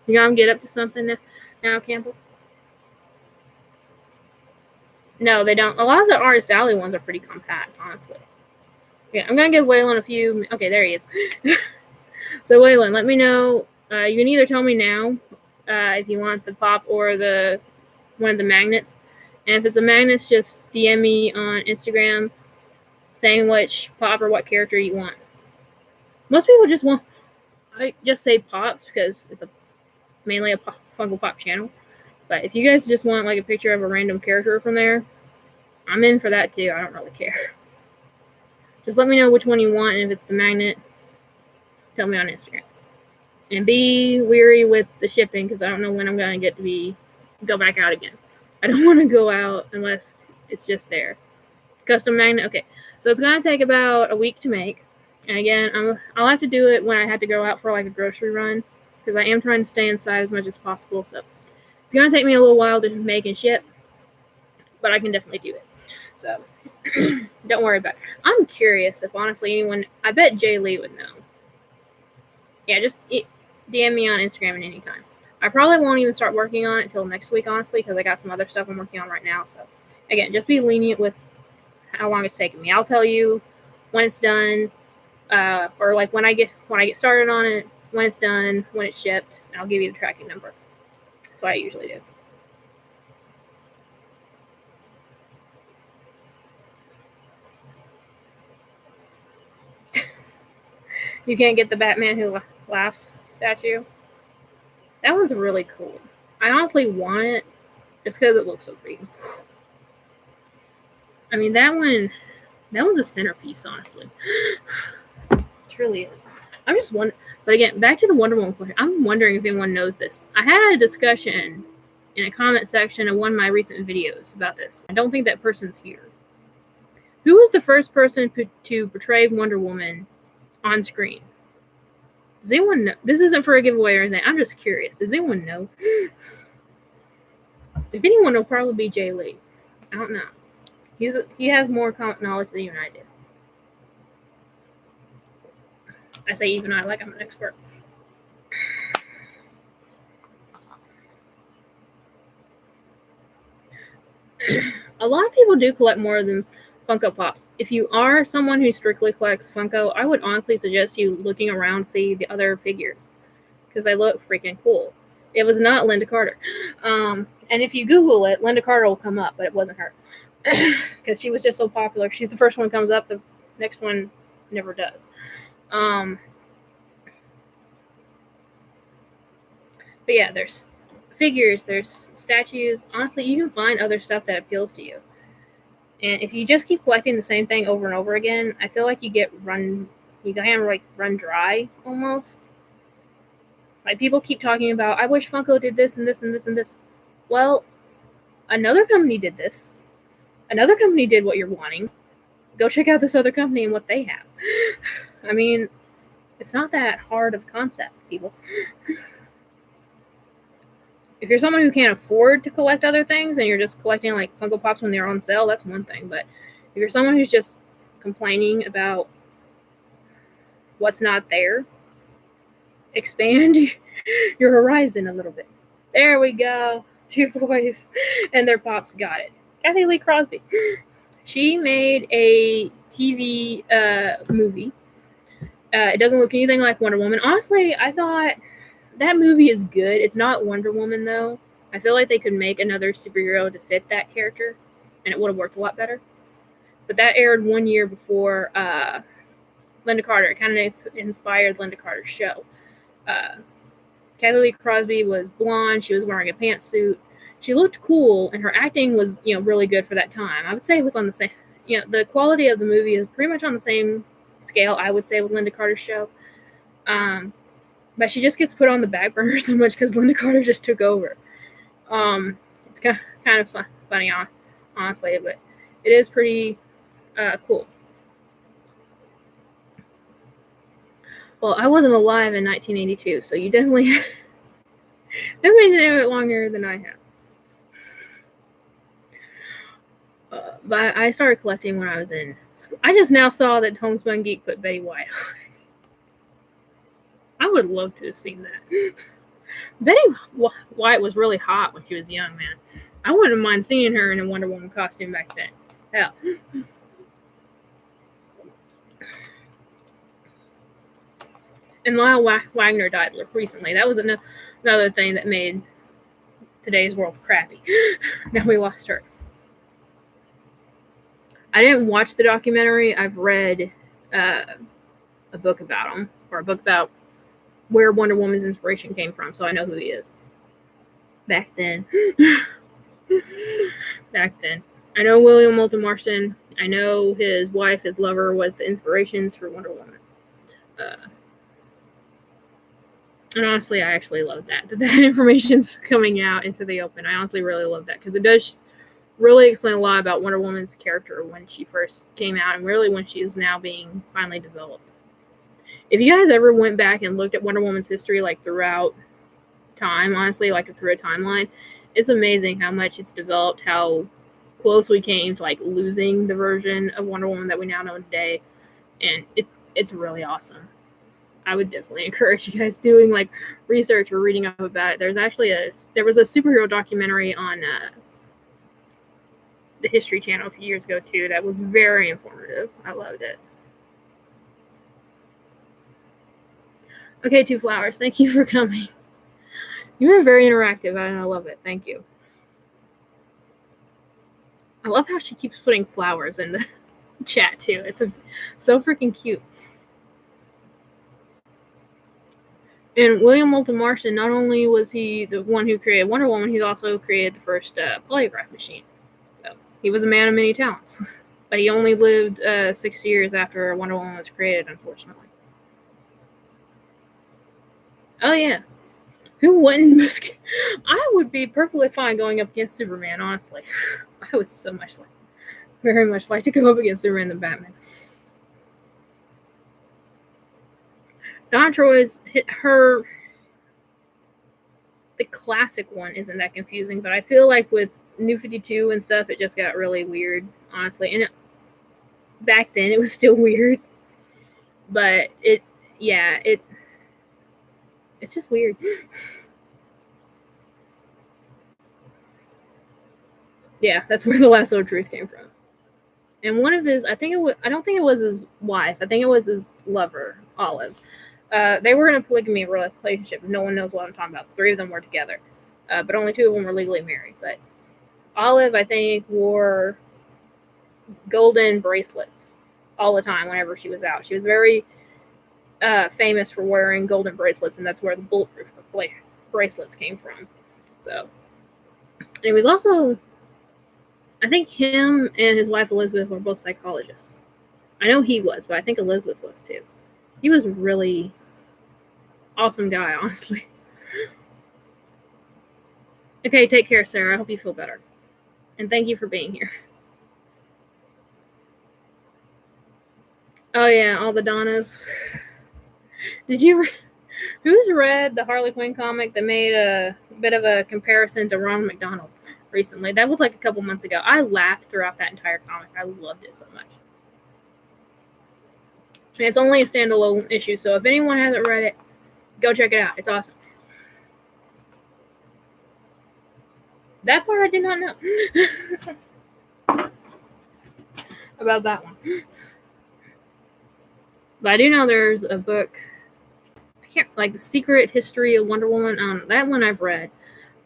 Speaker 1: You gonna get up to something now, Campbell? No, they don't. A lot of the Artist Alley ones are pretty compact, honestly. Yeah, I'm gonna give Waylon a few. Okay, there he is. So Waylon, let me know. You can either tell me now if you want the pop or the one of the magnets. And if it's a magnets, just DM me on Instagram saying which pop or what character you want. Most people just want, I just say pops because it's mainly a Funko Pop channel. But if you guys just want like a picture of a random character from there, I'm in for that too. I don't really care. Just let me know which one you want, and if it's the magnet, tell me on Instagram. And be weary with the shipping because I don't know when I'm gonna get to go back out again. I don't want to go out unless it's just there. Custom magnet. Okay, so it's gonna take about a week to make. And again, I'll have to do it when I have to go out for like a grocery run because I am trying to stay inside as much as possible. So it's gonna take me a little while to make and ship, but I can definitely do it. So don't worry about it. I'm curious if honestly anyone. I bet Jay Lee would know. Yeah, just DM me on Instagram at any time. I probably won't even start working on it until next week, honestly, because I got some other stuff I'm working on right now. So again, just be lenient with how long it's taking me. I'll tell you when it's done, or like when I get started on it, when it's done, when it's shipped, and I'll give you the tracking number. That's what I usually do. You can't get the Batman Who Laughs statue. That one's really cool. I honestly want it just because it looks so freaking cool. I mean, that one's a centerpiece, honestly. It truly is. I'm just wondering. But again, back to the Wonder Woman question. I'm wondering if anyone knows this. I had a discussion in a comment section of one of my recent videos about this. I don't think that person's here. Who was the first person to portray Wonder Woman on screen? Does anyone know? This isn't for a giveaway or anything. I'm just curious. Does anyone know? If anyone, it'll probably be Jay Lee. I don't know. He has more knowledge than even I do. I say even I, like I'm an expert. A lot of people do collect more than Funko Pops. If you are someone who strictly collects Funko, I would honestly suggest you looking around, see the other figures, because they look freaking cool. It was not Linda Carter. And if you Google it, Linda Carter will come up, but it wasn't her. Because she was just so popular. She's the first one comes up, the next one never does. But yeah, there's figures, there's statues. Honestly, you can find other stuff that appeals to you. And if you just keep collecting the same thing over and over again, I feel like you kind of like run dry almost. Like people keep talking about, I wish Funko did this and this and this and this. Well, another company did this. Another company did what you're wanting. Go check out this other company and what they have. I mean, it's not that hard of a concept, people. If you're someone who can't afford to collect other things and you're just collecting like Funko Pops when they're on sale, that's one thing. But if you're someone who's just complaining about what's not there, expand your horizon a little bit. There we go. Two boys and their pops got it. Kathy Lee Crosby. She made a TV movie. It doesn't look anything like Wonder Woman. Honestly, I thought that movie is good. It's not Wonder Woman, though. I feel like they could make another superhero to fit that character, and it would have worked a lot better. But that aired 1 year before Linda Carter. It kind of inspired Linda Carter's show. Kathy Lee Crosby was blonde. She was wearing a pantsuit. She looked cool, and her acting was, really good for that time. I would say it was on the same, the quality of the movie is pretty much on the same scale, I would say, with Linda Carter's show. But she just gets put on the back burner so much because Linda Carter just took over. It's kind of funny, honestly, but it is pretty cool. Well, I wasn't alive in 1982, so you definitely know it longer than I have. But I started collecting when I was in school. I just now saw that Homespun Geek put Betty White on. I would love to have seen that. Betty White was really hot when she was young, man. I wouldn't mind seeing her in a Wonder Woman costume back then. Hell. And Lyle Wagner died recently. That was another thing that made today's world crappy. Now we lost her. I didn't watch the documentary. I've read a book about him, or a book about where Wonder Woman's inspiration came from, so I know who he is. Back then. Back then. I know William Moulton Marston. I know his wife, his lover, was the inspirations for Wonder Woman. And honestly, I actually love that information's coming out into the open. I honestly really love that, because it does really explain a lot about Wonder Woman's character when she first came out, and really when she is now being finally developed. If you guys ever went back and looked at Wonder Woman's history, like throughout time, honestly, like through a timeline, it's amazing how much it's developed, how close we came to like losing the version of Wonder Woman that we now know today, and it's really awesome. I would definitely encourage you guys doing like research or reading up about it. There was a superhero documentary on the History Channel a few years ago too that was very informative. I loved it. Okay, Two Flowers, thank you for coming. You were very interactive, and I love it. Thank you. I love how she keeps putting flowers in the chat too. It's so freaking cute. And William Moulton Marston, not only was he the one who created Wonder Woman, he also created the first polygraph machine. So he was a man of many talents. But he only lived 6 years after Wonder Woman was created, unfortunately. Oh, yeah. Who wouldn't? I would be perfectly fine going up against Superman, honestly. I would so much very much like to go up against Superman than Batman. Donna Troy's the classic one isn't that confusing, but I feel like with New 52 and stuff, it just got really weird, honestly. And back then, it was still weird, but it's just weird. Yeah, that's where the lasso of truth came from. And one of his, I don't think it was his wife. I think it was his lover, Olive. They were in a polygamy relationship. No one knows what I'm talking about. The three of them were together, but only two of them were legally married. But Olive, I think, wore golden bracelets all the time whenever she was out. She was very famous for wearing golden bracelets, and that's where the bulletproof bracelets came from. So, and it was also, I think him and his wife Elizabeth were both psychologists. I know he was, but I think Elizabeth was too. He was a really awesome guy, honestly. Okay, take care, Sarah. I hope you feel better. And thank you for being here. Oh, yeah, all the Donnas. Who's read the Harley Quinn comic that made a bit of a comparison to Ronald McDonald recently? That was like a couple months ago. I laughed throughout that entire comic. I loved it so much. It's only a standalone issue, so if anyone hasn't read it, go check it out. It's awesome. That part I did not know about that one. But I do know there's a book, The Secret History of Wonder Woman. That one I've read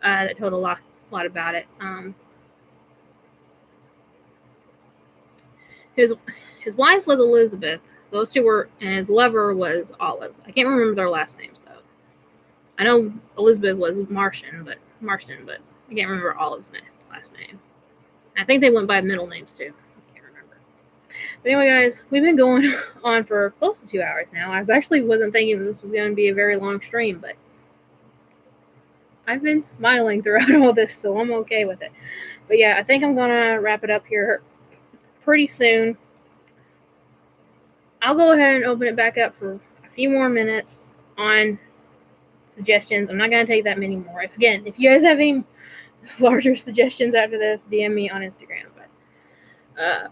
Speaker 1: that told a lot about it. His wife was Elizabeth. Those two were, and his lover was Olive. I can't remember their last names though. I know Elizabeth was Marston, but I can't remember Olive's last name. I think they went by middle names too. I can't remember. But anyway, guys, we've been going on for close to 2 hours now. I wasn't thinking that this was going to be a very long stream, but I've been smiling throughout all this, so I'm okay with it. But yeah, I think I'm going to wrap it up here pretty soon. I'll go ahead and open it back up for a few more minutes on suggestions. I'm not going to take that many more. If you guys have any larger suggestions after this, DM me on Instagram. But Of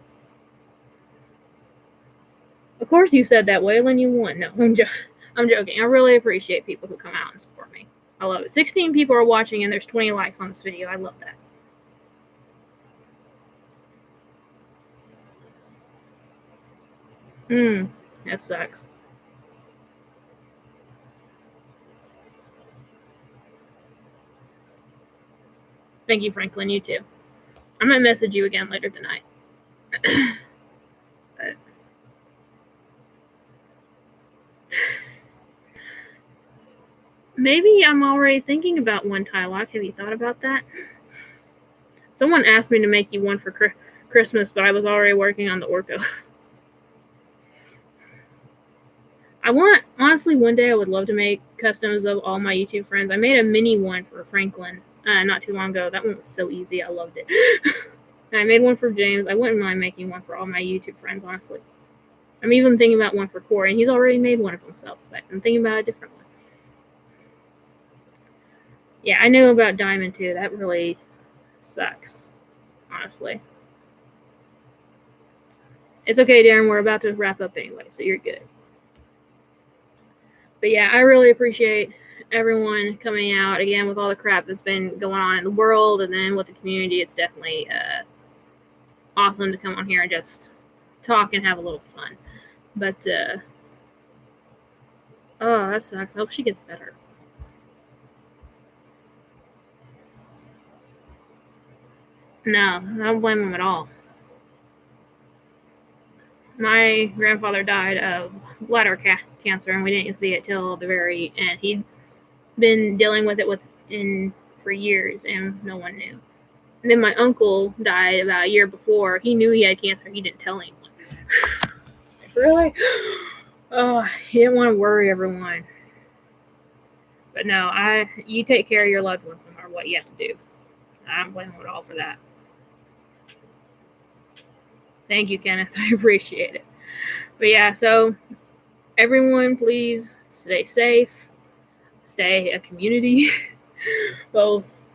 Speaker 1: course you said that, Waylon. You won. No, I'm joking. I really appreciate people who come out and support me. I love it. 16 people are watching and there's 20 likes on this video. I love that. That sucks. Thank you, Franklin. You too. I might message you again later tonight. But maybe I'm already thinking about one Tylock. Have you thought about that? Someone asked me to make you one for Christmas, but I was already working on the Orco. Honestly, one day I would love to make customs of all my YouTube friends. I made a mini one for Franklin not too long ago. That one was so easy. I loved it. And I made one for James. I wouldn't mind making one for all my YouTube friends, honestly. I'm even thinking about one for Corey, and he's already made one of himself, but I'm thinking about a different one. Yeah, I know about Diamond too. That really sucks, honestly. It's okay, Darren. We're about to wrap up anyway, so you're good. But yeah, I really appreciate everyone coming out again with all the crap that's been going on in the world and then with the community. It's definitely awesome to come on here and just talk and have a little fun. But oh, that sucks. I hope she gets better. No, I don't blame him at all. My grandfather died of bladder cancer, and we didn't see it till the very end. He'd been dealing with it for years, and no one knew. And then my uncle died about a year before. He knew he had cancer. He didn't tell anyone. Really? Oh, he didn't want to worry everyone. But no, you take care of your loved ones no matter what you have to do. I don't blame him at all for that. Thank you, Kenneth. I appreciate it. But yeah, so everyone, please stay safe. Stay a community, both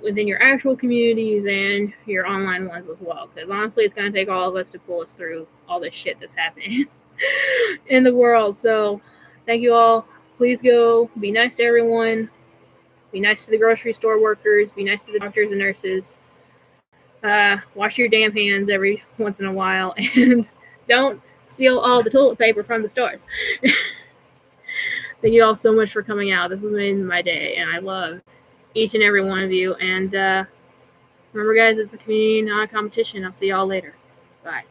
Speaker 1: within your actual communities and your online ones as well. Because honestly, it's going to take all of us to pull us through all this shit that's happening in the world. So thank you all. Please go be nice to everyone. Be nice to the grocery store workers. Be nice to the doctors and nurses. Wash your damn hands every once in a while, and don't steal all the toilet paper from the stores. Thank you all so much for coming out. This has made my day, and I love each and every one of you. And remember, guys, it's a community, not a competition. I'll see y'all later. Bye.